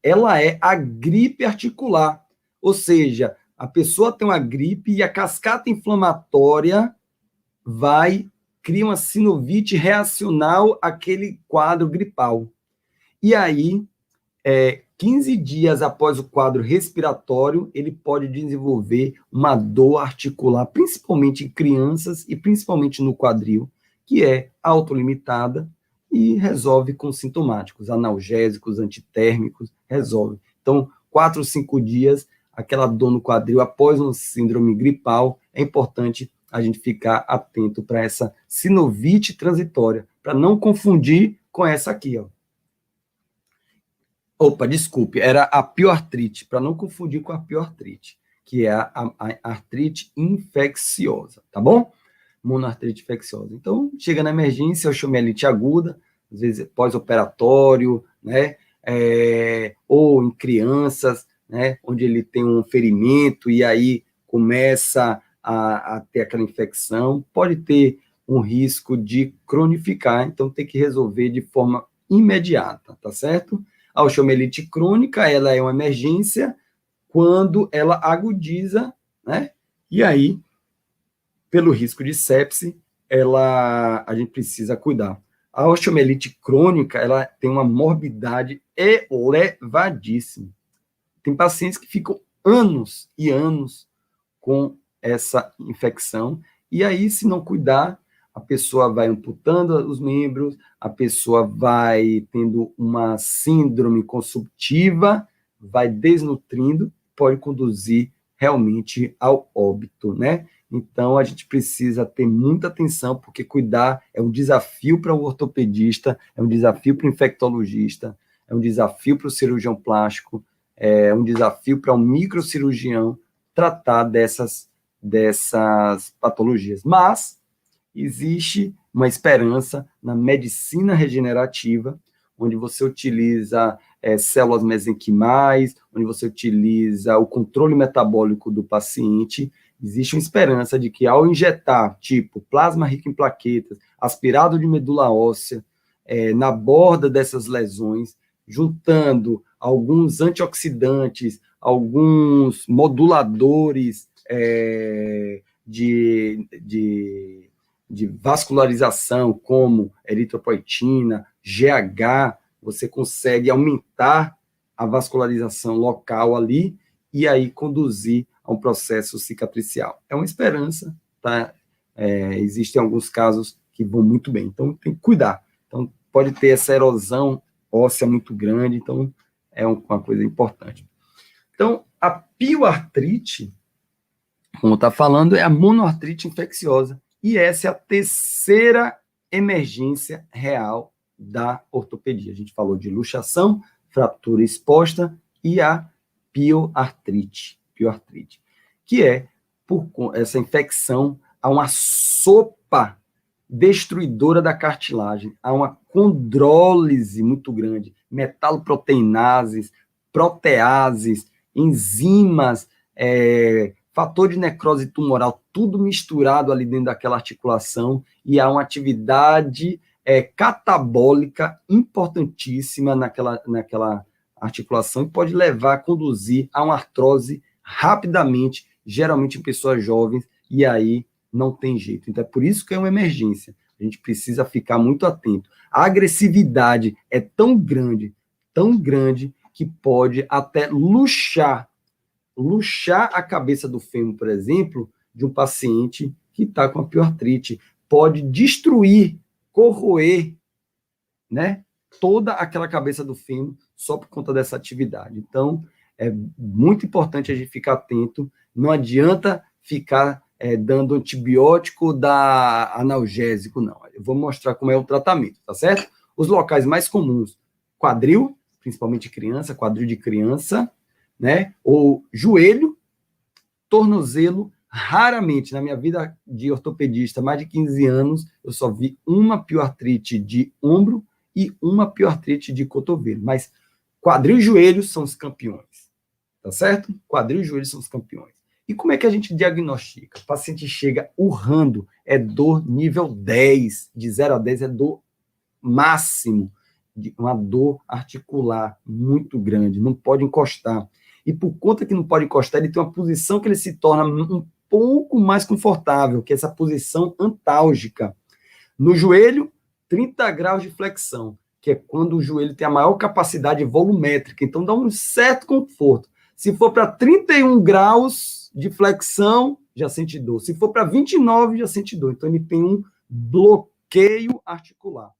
Ela é a gripe articular, ou seja, A pessoa tem uma gripe e a cascata inflamatória cria uma sinovite reacional àquele quadro gripal. E aí, 15 dias após o quadro respiratório, ele pode desenvolver uma dor articular, principalmente em crianças e principalmente no quadril, que é autolimitada e resolve com sintomáticos, analgésicos, antitérmicos, resolve. Então, 4 ou 5 dias, aquela dor no quadril após uma síndrome gripal, é importante a gente ficar atento para essa sinovite transitória, para não confundir com essa aqui, ó. Opa, desculpe, era a pioartrite, para não confundir com a pioartrite, que é a artrite infecciosa, tá bom? Monoartrite infecciosa. Então, chega na emergência, osteomielite aguda, às vezes pós-operatório, né? Ou em crianças, né? Onde ele tem um ferimento e aí começa a ter aquela infecção, pode ter um risco de cronificar, então tem que resolver de forma imediata, tá certo? A osteomielite crônica, ela é uma emergência quando ela agudiza, né? E aí, pelo risco de sepse, a gente precisa cuidar. A osteomielite crônica, ela tem uma morbidade elevadíssima. Tem pacientes que ficam anos e anos com essa infecção, e aí, se não cuidar, a pessoa vai amputando os membros, a pessoa vai tendo uma síndrome consumptiva, vai desnutrindo, pode conduzir realmente ao óbito, né? Então, a gente precisa ter muita atenção, porque cuidar é um desafio para o ortopedista, é um desafio para o infectologista, é um desafio para o cirurgião plástico, é um desafio para um microcirurgião tratar dessas patologias. Mas existe uma esperança na medicina regenerativa, onde você utiliza células mesenquimais, onde você utiliza o controle metabólico do paciente. Existe uma esperança de que, ao injetar, tipo, plasma rico em plaquetas, aspirado de medula óssea, na borda dessas lesões, juntando alguns antioxidantes, alguns moduladores de vascularização, como eritropoetina, GH, você consegue aumentar a vascularização local ali e aí conduzir a um processo cicatricial. É uma esperança, tá? Existem alguns casos que vão muito bem, então tem que cuidar. Então, pode ter essa erosão óssea muito grande, então é uma coisa importante. Então, a pioartrite, como está falando, é a monoartrite infecciosa, e essa é a terceira emergência real da ortopedia. A gente falou de luxação, fratura exposta e a pioartrite, que é por essa infecção, há uma sopa destruidora da cartilagem, há uma condrólise muito grande, metaloproteinases, proteases, enzimas, fator de necrose tumoral, tudo misturado ali dentro daquela articulação, e há uma atividade catabólica importantíssima naquela articulação, e pode conduzir a uma artrose rapidamente, geralmente em pessoas jovens, e aí não tem jeito. Então, é por isso que é uma emergência. A gente precisa ficar muito atento. A agressividade é tão grande, que pode até luxar a cabeça do fêmur, por exemplo, de um paciente que está com a pioartrite. Pode destruir, corroer, né, toda aquela cabeça do fêmur só por conta dessa atividade. Então, é muito importante a gente ficar atento. Não adianta ficar dando antibiótico, analgésico, não. Eu vou mostrar como é o tratamento, tá certo? Os locais mais comuns: quadril, principalmente criança, quadril de criança, né? Ou joelho, tornozelo. Raramente, na minha vida de ortopedista, mais de 15 anos, eu só vi uma pioartrite de ombro e uma pioartrite de cotovelo. Mas quadril e joelho são os campeões, tá certo? Quadril e joelho são os campeões. E como é que a gente diagnostica? O paciente chega urrando, é dor nível 10, de 0 a 10 é dor máximo, uma dor articular muito grande, não pode encostar. e por conta que não pode encostar, ele tem uma posição que ele se torna um pouco mais confortável, que é essa posição antálgica. No joelho, 30 graus de flexão, que é quando o joelho tem a maior capacidade volumétrica, então dá um certo conforto. Se for para 31 graus de flexão, já sente dor. Se for para 29, já sente dor. Então, ele tem um bloqueio articular.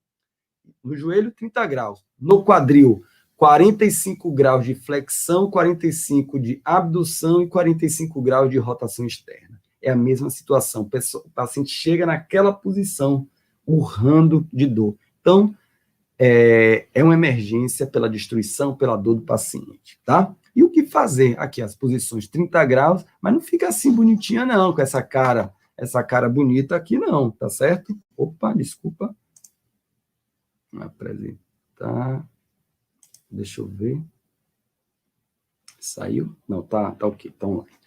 No joelho, 30 graus. No quadril, 45 graus de flexão, 45 de abdução e 45 graus de rotação externa. É a mesma situação. O paciente chega naquela posição, urrando de dor. Então, é uma emergência pela destruição, pela dor do paciente, tá? E o que fazer? Aqui, as posições 30 graus, mas não fica assim bonitinha, não, com essa cara bonita aqui, não, tá certo? Opa, desculpa. Apresentar. Deixa eu ver. Saiu? Não, tá ok, tá online.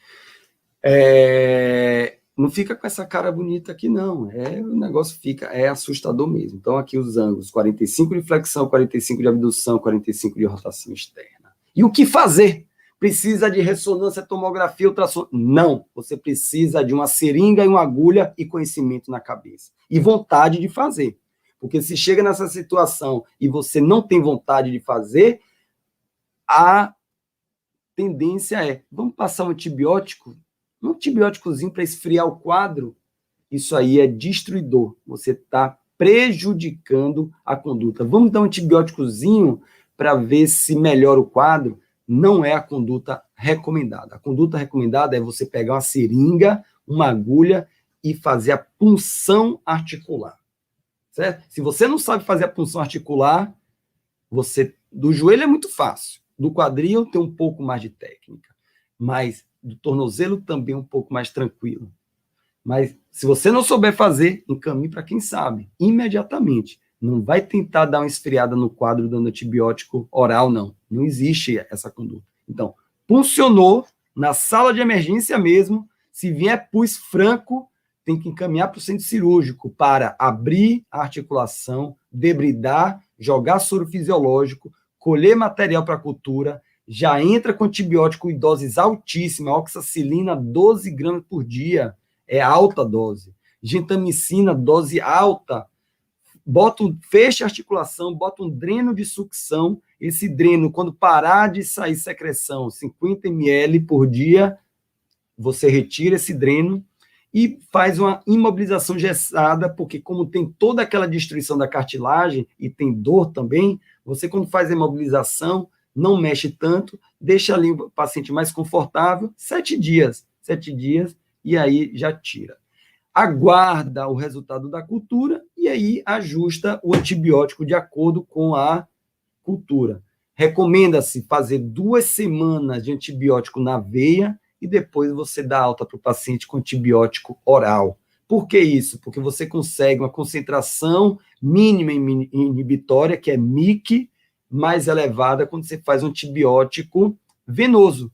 Não fica com essa cara bonita aqui, não. O negócio é assustador mesmo. Então, aqui os ângulos, 45 de flexão, 45 de abdução, 45 de rotação externa. E o que fazer? Precisa de ressonância, tomografia, ultrassom? Não. Você precisa de uma seringa e uma agulha e conhecimento na cabeça. E vontade de fazer. Porque se chega nessa situação e você não tem vontade de fazer, a tendência é, vamos passar um antibióticozinho para esfriar o quadro? Isso aí é destruidor. Você está prejudicando a conduta. Vamos dar um antibióticozinho para ver se melhora o quadro? Não é a conduta recomendada. A conduta recomendada é você pegar uma seringa, uma agulha e fazer a punção articular. Certo? Se você não sabe fazer a punção articular, do joelho é muito fácil. Do quadril tem um pouco mais de técnica. Mas do tornozelo também um pouco mais tranquilo. Mas se você não souber fazer, encaminhe para quem sabe, imediatamente. Não vai tentar dar uma esfriada no quadro dando antibiótico oral, não. Não existe essa conduta. Então, funcionou na sala de emergência mesmo, se vier pus franco, tem que encaminhar para o centro cirúrgico para abrir a articulação, debridar, jogar soro fisiológico, colher material para cultura, já entra com antibiótico em doses altíssimas, oxacilina 12 gramas por dia, é alta dose. Gentamicina, dose alta, fecha a articulação, bota um dreno de sucção, esse dreno, quando parar de sair secreção, 50 ml por dia, você retira esse dreno e faz uma imobilização gessada, porque como tem toda aquela destruição da cartilagem e tem dor também, você quando faz a imobilização, não mexe tanto, deixa ali o paciente mais confortável, 7 dias, e aí já tira. Aguarda o resultado da cultura e aí ajusta o antibiótico de acordo com a cultura. Recomenda-se fazer 2 semanas de antibiótico na veia e depois você dá alta para o paciente com antibiótico oral. Por que isso? Porque você consegue uma concentração mínima inibitória, que é MIC, mais elevada quando você faz um antibiótico venoso.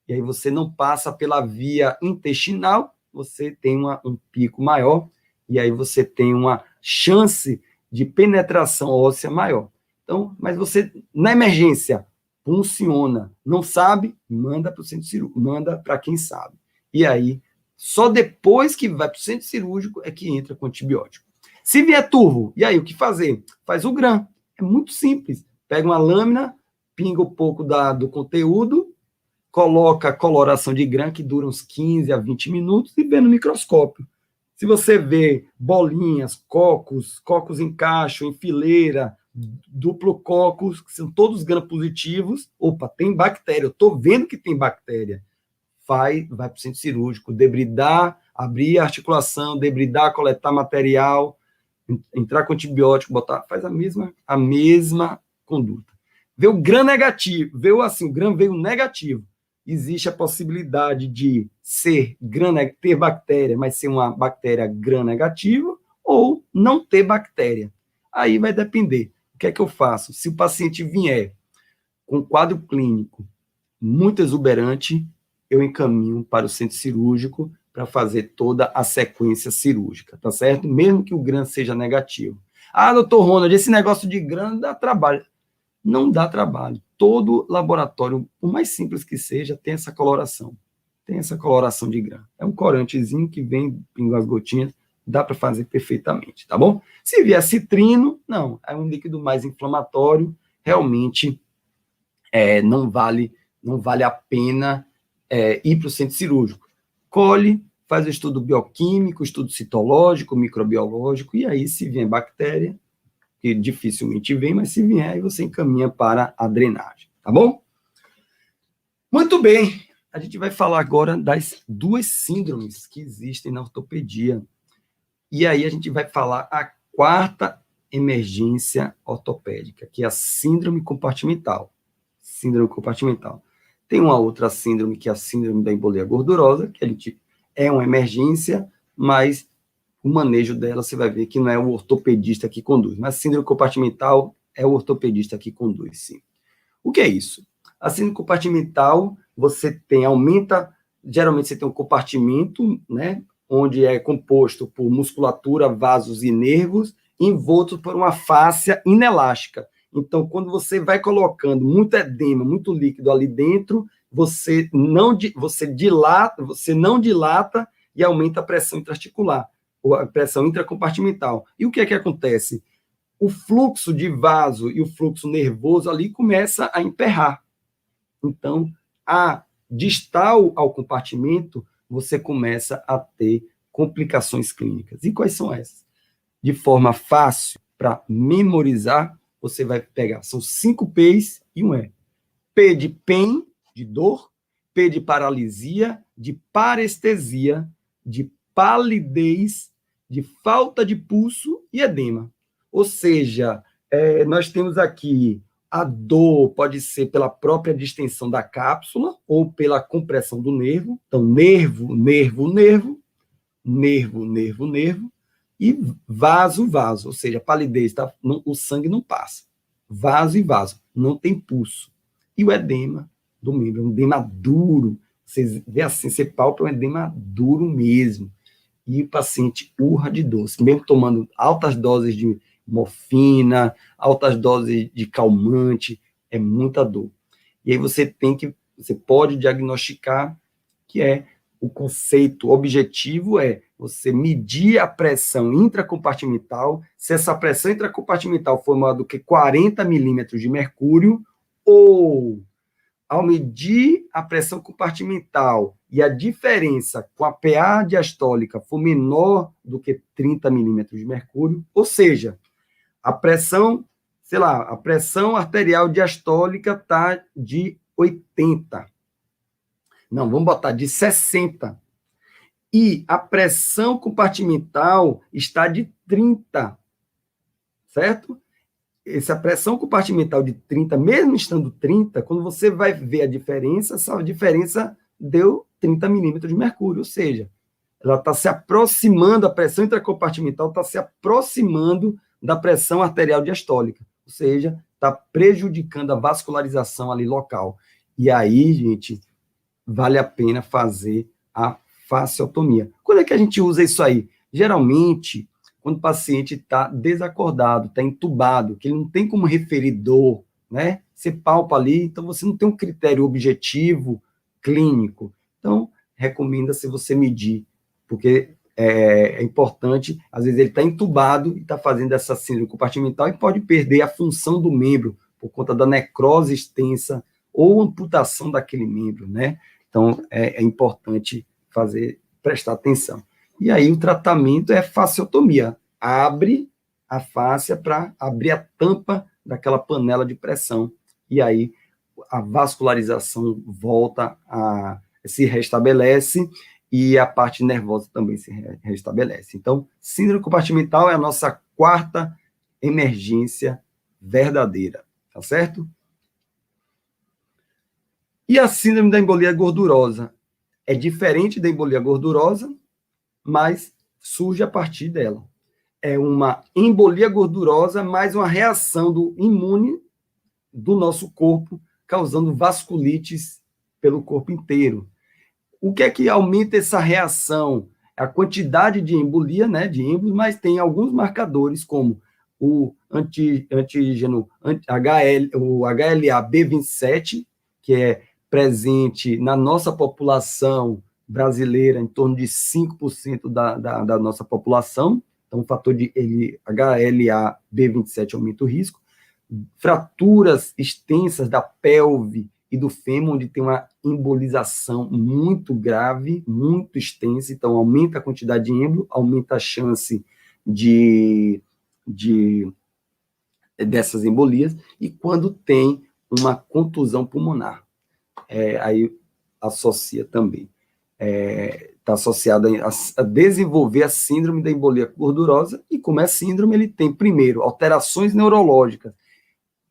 E aí você não passa pela via intestinal, você tem um pico maior, e aí você tem uma chance de penetração óssea maior. Então, mas você, na emergência, funciona. Não sabe? Manda para o centro cirúrgico, manda para quem sabe. E aí, só depois que vai para o centro cirúrgico é que entra com antibiótico. Se vier turvo, e aí, o que fazer? Faz o GRAM. É muito simples. Pega uma lâmina, pinga um pouco do conteúdo, coloca a coloração de GRAM, que dura uns 15 a 20 minutos, e vê no microscópio. Se você vê bolinhas, cocos em cacho, em fileira, duplo cocos, que são todos gram-positivos, opa, tem bactéria, eu estou vendo que tem bactéria. Vai para o centro cirúrgico, debridar, abrir a articulação, debridar, coletar material, entrar com antibiótico, faz a mesma conduta. Vê o gram negativo, o gram veio negativo. Existe a possibilidade de ter bactéria, mas ser uma bactéria gram negativa, ou não ter bactéria. Aí vai depender. O que é que eu faço? Se o paciente vier com quadro clínico muito exuberante, eu encaminho para o centro cirúrgico para fazer toda a sequência cirúrgica, tá certo? Mesmo que o gram seja negativo. Ah, doutor Ronald, esse negócio de gram dá trabalho. não dá trabalho. Todo laboratório, por mais simples que seja, tem essa coloração. Tem essa coloração de grã. É um corantezinho que vem, pinga as gotinhas, dá para fazer perfeitamente, tá bom? Se vier citrino, não, é um líquido mais inflamatório, realmente não vale a pena ir para o centro cirúrgico. Colhe, faz o estudo bioquímico, estudo citológico, microbiológico, e aí, se vier bactéria, que dificilmente vem, mas se vier, aí você encaminha para a drenagem, tá bom? Muito bem, a gente vai falar agora das duas síndromes que existem na ortopedia. E aí a gente vai falar a quarta emergência ortopédica, que é a síndrome compartimental. Síndrome compartimental. Tem uma outra síndrome, que é a síndrome da embolia gordurosa, que a gente é uma emergência, mas o manejo dela, você vai ver que não é o ortopedista que conduz, mas síndrome compartimental é o ortopedista que conduz, sim. O que é isso? A síndrome compartimental, geralmente você tem um compartimento, né, onde é composto por musculatura, vasos e nervos, envolto por uma fáscia inelástica. Então, quando você vai colocando muito edema, muito líquido ali dentro, você não dilata e aumenta a pressão intraarticular, ou a pressão intracompartimental. E o que é que acontece? O fluxo de vaso e o fluxo nervoso ali começa a emperrar. Então, a distal ao compartimento, você começa a ter complicações clínicas. E quais são essas? De forma fácil, para memorizar, você vai pegar, são 5 P's e um E. P de PEN, de dor, P de paralisia, de parestesia, de palidez, de falta de pulso e edema. Ou seja, nós temos aqui a dor, pode ser pela própria distensão da cápsula ou pela compressão do nervo. Então, nervo, nervo, nervo, nervo, nervo, nervo, e vaso, vaso, ou seja, palidez, tá? O sangue não passa. Vaso e vaso, não tem pulso. E o edema do membro, um edema duro, você vê assim, você palpa um edema duro mesmo. E o paciente urra de dor, mesmo tomando altas doses de morfina, altas doses de calmante, é muita dor. E aí você pode diagnosticar que o conceito objetivo é você medir a pressão intracompartimental, se essa pressão intracompartimental for maior do que 40 milímetros de mercúrio, ou ao medir a pressão compartimental e a diferença com a PA diastólica for menor do que 30 milímetros de mercúrio, ou seja, a pressão, a pressão arterial diastólica está de 80. Não, vamos botar de 60. E a pressão compartimental está de 30. Certo? Essa pressão compartimental de 30, mesmo estando 30, quando você vai ver a diferença, essa diferença deu 30 milímetros de mercúrio, ou seja, ela está se aproximando, a pressão intracompartimental está se aproximando da pressão arterial diastólica, ou seja, está prejudicando a vascularização ali local. E aí, gente, vale a pena fazer a fasciotomia. Quando é que a gente usa isso aí? Geralmente, quando o paciente está desacordado, está entubado, que ele não tem como referir dor, né? Você palpa ali, então você não tem um critério objetivo clínico. Então, recomenda-se você medir, porque é importante, às vezes ele está entubado e está fazendo essa síndrome compartimental e pode perder a função do membro por conta da necrose extensa ou amputação daquele membro, né? Então, é importante prestar atenção. E aí o tratamento é fasciotomia. Abre a fáscia para abrir a tampa daquela panela de pressão. E aí a vascularização se restabelece e a parte nervosa também se restabelece. Então, síndrome compartimental é a nossa quarta emergência verdadeira, tá certo? E a síndrome da embolia gordurosa é diferente da embolia gordurosa, mas surge a partir dela. É uma embolia gordurosa mais uma reação do imune do nosso corpo, causando vasculites pelo corpo inteiro. O que é que aumenta essa reação? A quantidade de embolia, né, de êmbolos, mas tem alguns marcadores, como o antígeno o HLA-B27, que é presente na nossa população brasileira, em torno de 5% da nossa população. Então, o fator de HLA-B27 aumenta o risco. Fraturas extensas da pelve e do fêmur, onde tem uma embolização muito grave, muito extensa, então aumenta a quantidade de êmbolo, aumenta a chance dessas embolias, e quando tem uma contusão pulmonar, aí associa também. Está associado a desenvolver a síndrome da embolia gordurosa, e como é síndrome, ele tem, primeiro, alterações neurológicas,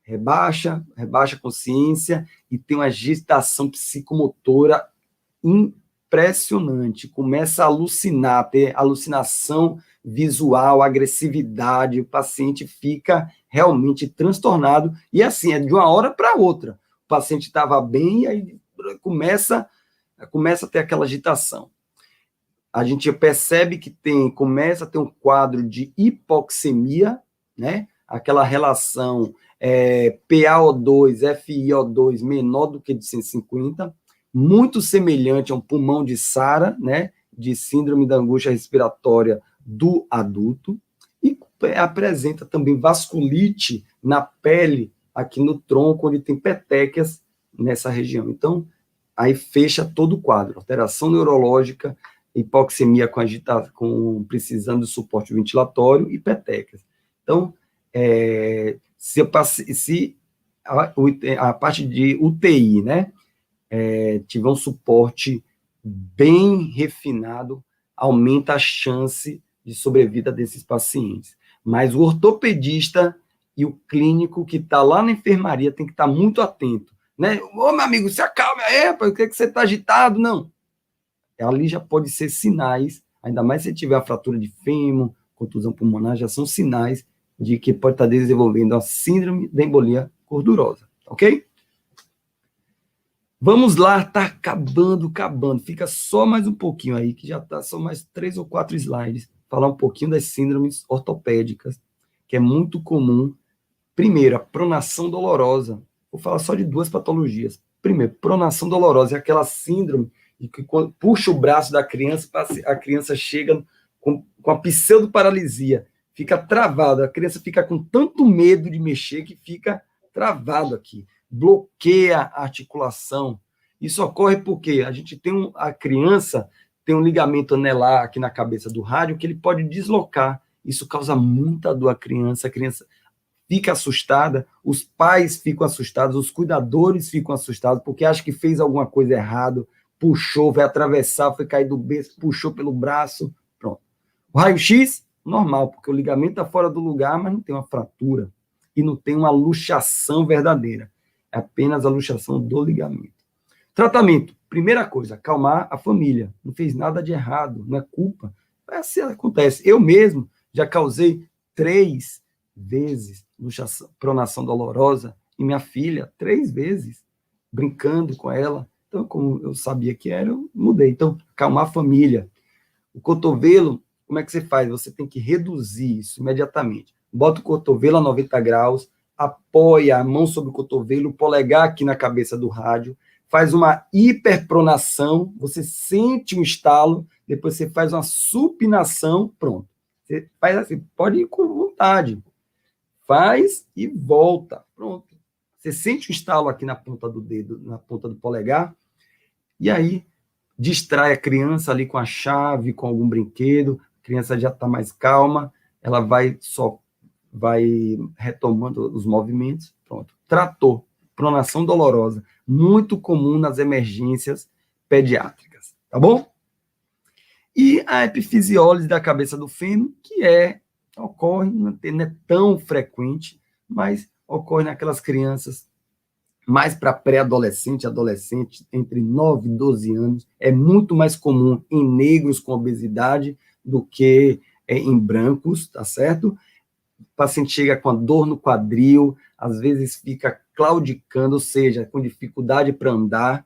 rebaixa a consciência e tem uma agitação psicomotora impressionante, começa a alucinar, ter alucinação visual, agressividade, o paciente fica realmente transtornado, e assim, é de uma hora para outra. O paciente estava bem, e aí começa a ter aquela agitação. A gente percebe que começa a ter um quadro de hipoxemia, né? Aquela relação PaO2, FiO2 menor do que de 150, muito semelhante a um pulmão de SARA, né? De síndrome da angústia respiratória do adulto, e apresenta também vasculite na pele, aqui no tronco, onde tem petequias nessa região. Então, aí fecha todo o quadro, alteração neurológica, hipoxemia precisando de suporte ventilatório e petequias. Então, se a parte de UTI, né, tiver um suporte bem refinado, aumenta a chance de sobrevida desses pacientes. Mas o ortopedista e o clínico que está lá na enfermaria tem que estar muito atento, né? Ô, meu amigo, se acalma aí, por que você está agitado? Não. Ali já pode ser sinais, ainda mais se tiver a fratura de fêmur, contusão pulmonar, já são sinais de que pode estar desenvolvendo a síndrome da embolia gordurosa, ok? Vamos lá, tá acabando. Fica só mais um pouquinho aí, que já tá só mais 3 ou 4 slides. Falar um pouquinho das síndromes ortopédicas, que é muito comum. Primeiro, a pronação dolorosa. Vou falar só de 2 patologias. Primeiro, pronação dolorosa é aquela síndrome que quando puxa o braço da criança, a criança chega com a pseudoparalisia, fica travada, a criança fica com tanto medo de mexer que fica travado aqui, bloqueia a articulação. Isso ocorre porque a criança tem um ligamento anelar aqui na cabeça do rádio que ele pode deslocar. Isso causa muita dor à criança, a criança fica assustada, os pais ficam assustados, os cuidadores ficam assustados, porque acham que fez alguma coisa errada, puxou, vai atravessar, foi cair do berço, puxou pelo braço, pronto. O raio-x, normal, porque o ligamento está fora do lugar, mas não tem uma fratura e não tem uma luxação verdadeira. É apenas a luxação do ligamento. Tratamento, primeira coisa, acalmar a família. Não fez nada de errado, não é culpa. Assim acontece. Eu mesmo já causei 3 vezes pronação dolorosa em minha filha, 3 vezes, brincando com ela. Então, como eu sabia que era, eu mudei. Então, acalmar a família. O cotovelo, como é que você faz? Você tem que reduzir isso imediatamente. Bota o cotovelo a 90 graus, apoia a mão sobre o cotovelo, o polegar aqui na cabeça do rádio, faz uma hiperpronação, você sente um estalo, depois você faz uma supinação, pronto. Você faz assim, pode ir com vontade. Faz e volta, pronto. Você sente um estalo aqui na ponta do dedo, na ponta do polegar, e aí distrai a criança ali com a chave, com algum brinquedo, a criança já está mais calma, ela vai retomando os movimentos, pronto. Tratou, pronação dolorosa, muito comum nas emergências pediátricas, tá bom? E a epifisiólise da cabeça do fêmur, que ocorre, não é tão frequente, mas ocorre naquelas crianças mais para pré-adolescente, adolescente, entre 9 e 12 anos, é muito mais comum em negros com obesidade do que em brancos, tá certo? O paciente chega com a dor no quadril, às vezes fica claudicando, ou seja, com dificuldade para andar.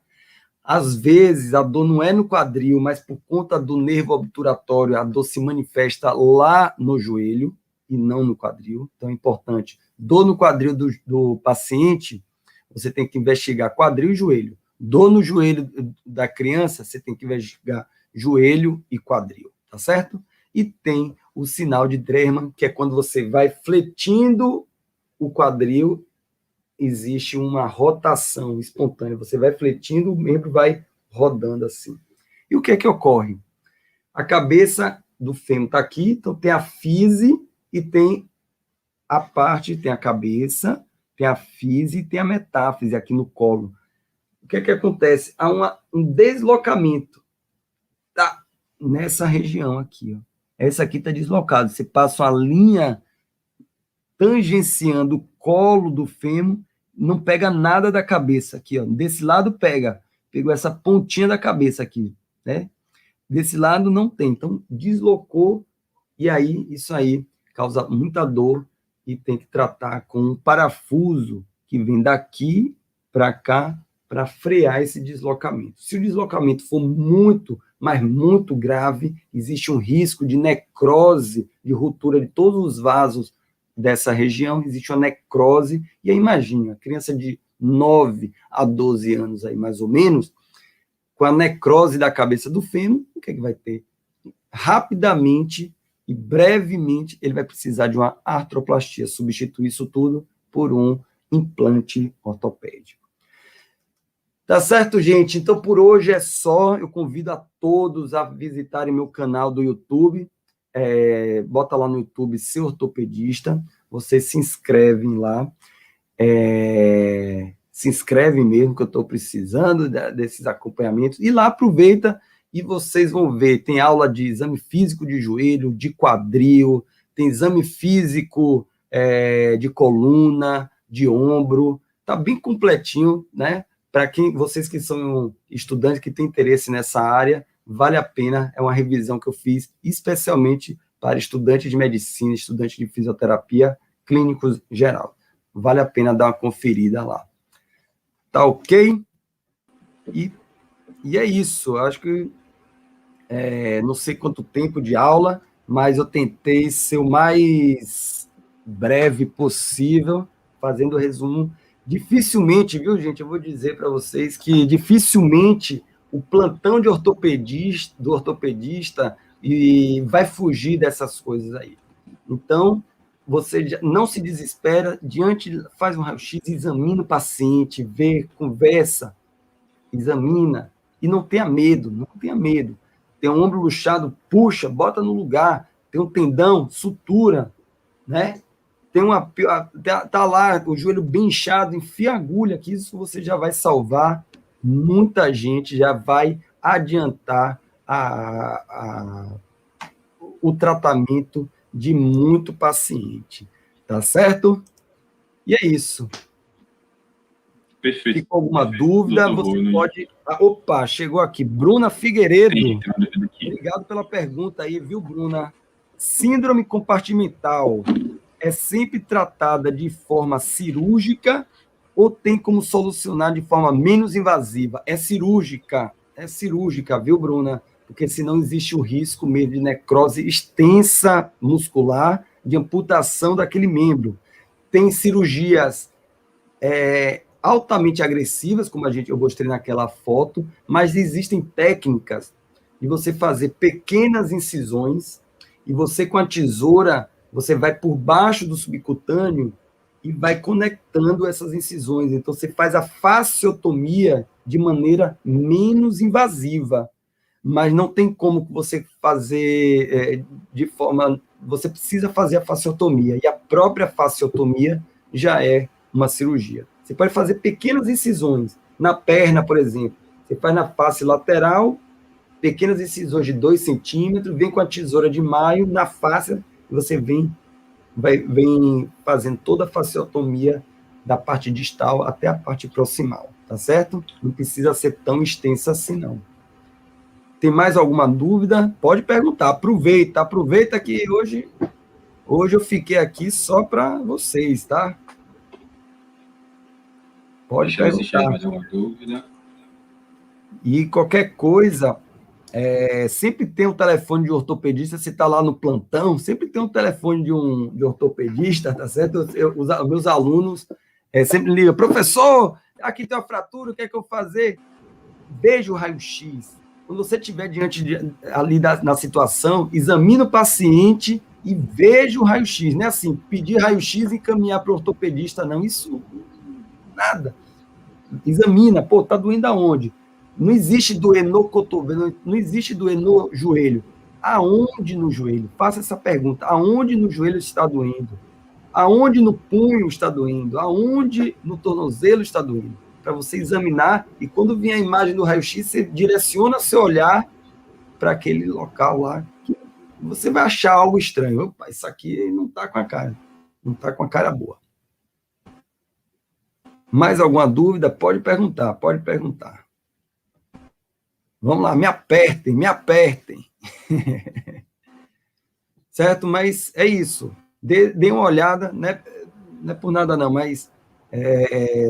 Às vezes, a dor não é no quadril, mas por conta do nervo obturatório, a dor se manifesta lá no joelho, e não no quadril. Então, é importante. Dor no quadril do paciente, você tem que investigar quadril e joelho. Dor no joelho da criança, você tem que investigar joelho e quadril, tá certo? E tem o sinal de Drehermann, que é quando você vai fletindo o quadril, existe uma rotação espontânea. Você vai fletindo, o membro vai rodando assim. E o que é que ocorre? A cabeça do fêmur está aqui, então tem a fise e tem a parte, tem a cabeça, tem a fise e tem a metáfise aqui no colo. O que é que acontece? Há um deslocamento tá nessa região aqui. Ó. Essa aqui está deslocada. Você passa uma linha tangenciando o colo do fêmur, não pega nada da cabeça aqui. Ó. Desse lado pegou essa pontinha da cabeça aqui, né? Desse lado não tem. Então, deslocou, e aí isso aí causa muita dor e tem que tratar com um parafuso que vem daqui para cá para frear esse deslocamento. Se o deslocamento for muito, mas muito grave, existe um risco de necrose, de ruptura de todos os vasos dessa região, existe uma necrose, e aí imagina, a criança de 9 a 12 anos aí, mais ou menos, com a necrose da cabeça do fêmur, o que é que vai ter? Rapidamente e brevemente, ele vai precisar de uma artroplastia, substituir isso tudo por um implante ortopédico. Tá certo, gente? Então, por hoje é só. Eu convido a todos a visitarem meu canal do YouTube. Bota lá no YouTube, Seu Ortopedista. Vocês se inscrevem lá. Se inscrevem mesmo, que eu estou precisando desses acompanhamentos. E lá aproveita e vocês vão ver. Tem aula de exame físico de joelho, de quadril, tem exame físico de coluna, de ombro. Tá bem completinho, né? Para vocês que são estudantes que têm interesse nessa área, vale a pena, é uma revisão que eu fiz especialmente para estudantes de medicina, estudantes de fisioterapia, clínicos geral. Vale a pena dar uma conferida lá. Tá ok? E é isso, acho que não sei quanto tempo de aula, mas eu tentei ser o mais breve possível, fazendo o resumo. Dificilmente, viu, gente? Eu vou dizer para vocês que dificilmente o plantão do ortopedista vai fugir dessas coisas aí. Então, você não se desespera, faz um raio-x, examina o paciente, vê, conversa, examina, e não tenha medo, não tenha medo. Tem um ombro luxado, puxa, bota no lugar, tem um tendão, sutura, né? Tá lá o joelho bem inchado, enfia a agulha, que isso você já vai salvar muita gente, já vai adiantar o tratamento de muito paciente, tá certo? E é isso. Perfeito. Ficou alguma dúvida? Você pode... Opa, chegou aqui. Bruna Figueiredo. Sim, obrigado pela pergunta aí, viu, Bruna? Síndrome compartimental é sempre tratada de forma cirúrgica ou tem como solucionar de forma menos invasiva? É cirúrgica, viu, Bruna? Porque senão existe o risco mesmo de necrose extensa muscular, de amputação daquele membro. Tem cirurgias altamente agressivas, como eu mostrei naquela foto, mas existem técnicas de você fazer pequenas incisões e você com a tesoura, você vai por baixo do subcutâneo e vai conectando essas incisões. Então, você faz a fasciotomia de maneira menos invasiva, mas não tem como você fazer de forma... Você precisa fazer a fasciotomia, e a própria fasciotomia já é uma cirurgia. Você pode fazer pequenas incisões na perna, por exemplo. Você faz na face lateral, pequenas incisões de 2 centímetros, vem com a tesoura de maio na face, e você vem fazendo toda a fasciotomia da parte distal até a parte proximal, tá certo? Não precisa ser tão extensa assim, não. Tem mais alguma dúvida? Pode perguntar, aproveita que hoje eu fiquei aqui só para vocês, tá? Pode perguntar. Mais alguma dúvida? E qualquer coisa, sempre tem um telefone de ortopedista, você está lá no plantão, sempre tem um telefone de ortopedista, tá certo? Os meus alunos sempre ligam, professor, aqui tem uma fratura, o que é que eu vou fazer? Veja o raio-x. Quando você estiver ali na situação, examine o paciente e veja o raio-x. Não é assim, pedir raio-x e encaminhar para o ortopedista, não. Isso, nada. Examina, pô, tá doendo aonde? Não existe doer no cotovelo, não existe doer no joelho. Aonde no joelho? Faça essa pergunta. Aonde no joelho está doendo? Aonde no punho está doendo? Aonde no tornozelo está doendo? Para você examinar, e quando vier a imagem do raio-x, você direciona seu olhar para aquele local lá, que você vai achar algo estranho. Opa, isso aqui não está com a cara, não está com a cara boa. Mais alguma dúvida? Pode perguntar, pode perguntar. Vamos lá, me apertem, me apertem. Certo? Mas é isso. Dê uma olhada, né? Não é por nada não, mas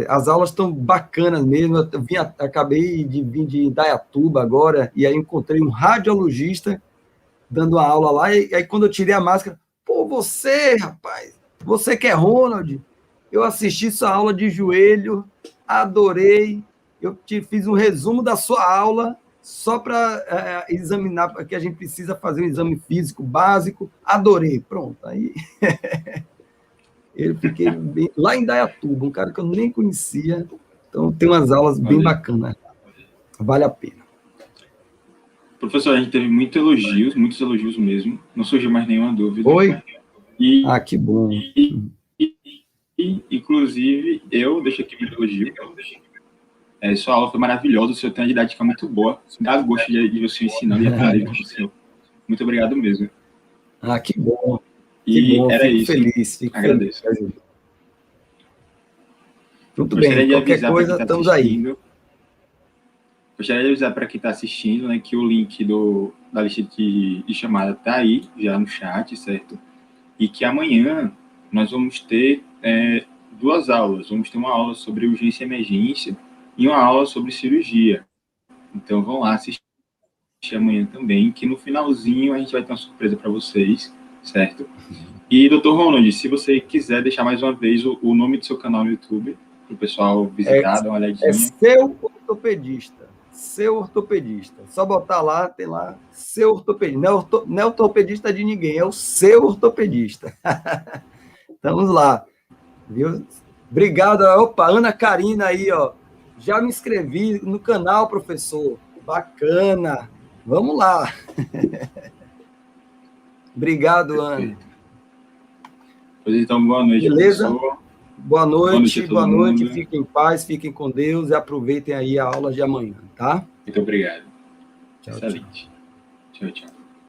as aulas estão bacanas mesmo. Eu acabei de vir de Indaiatuba agora, e aí encontrei um radiologista dando uma aula lá, e aí quando eu tirei a máscara, pô, você, rapaz, você que é Ronald, eu assisti sua aula de joelho, adorei, eu fiz um resumo da sua aula, só para examinar, porque a gente precisa fazer um exame físico básico, adorei, pronto, aí eu fiquei lá em Indaiatuba, um cara que eu nem conhecia, então tem umas aulas bem bacanas, vale a pena. Professor, a gente teve muitos elogios mesmo, não surgiu mais nenhuma dúvida. Oi? Que bom. Inclusive, eu deixo aqui meu elogio. Sua aula foi maravilhosa, o senhor tem uma didática muito boa, dá gosto de você ensinando e aprender com o senhor. Muito obrigado mesmo. Que bom. E bom, era isso. Feliz, agradeço. Feliz. Muito bem, qualquer coisa, estamos aí. Gostaria de avisar para quem está assistindo, né, que o link da lista de chamada está aí, já no chat, certo? E que amanhã nós vamos ter 2 aulas. Vamos ter uma aula sobre urgência e emergência e uma aula sobre cirurgia. Então, vão lá assistir amanhã também, que no finalzinho a gente vai ter uma surpresa para vocês, certo? E, Dr. Ronald, se você quiser deixar mais uma vez o nome do seu canal no YouTube, para o pessoal visitar, dar uma olhadinha. Seu Ortopedista. Seu Ortopedista. Só botar lá, tem lá, Seu Ortopedista. Não é ortopedista de ninguém, é o Seu Ortopedista. Estamos lá. Viu? Obrigado. Opa, Ana Karina aí, ó. Já me inscrevi no canal, professor. Bacana. Vamos lá. Obrigado, Ana. Pois então, boa noite, beleza? Professor. Boa noite. Fiquem em paz, fiquem com Deus e aproveitem aí a aula de amanhã, tá? Muito obrigado. Tchau, excelente. Tchau.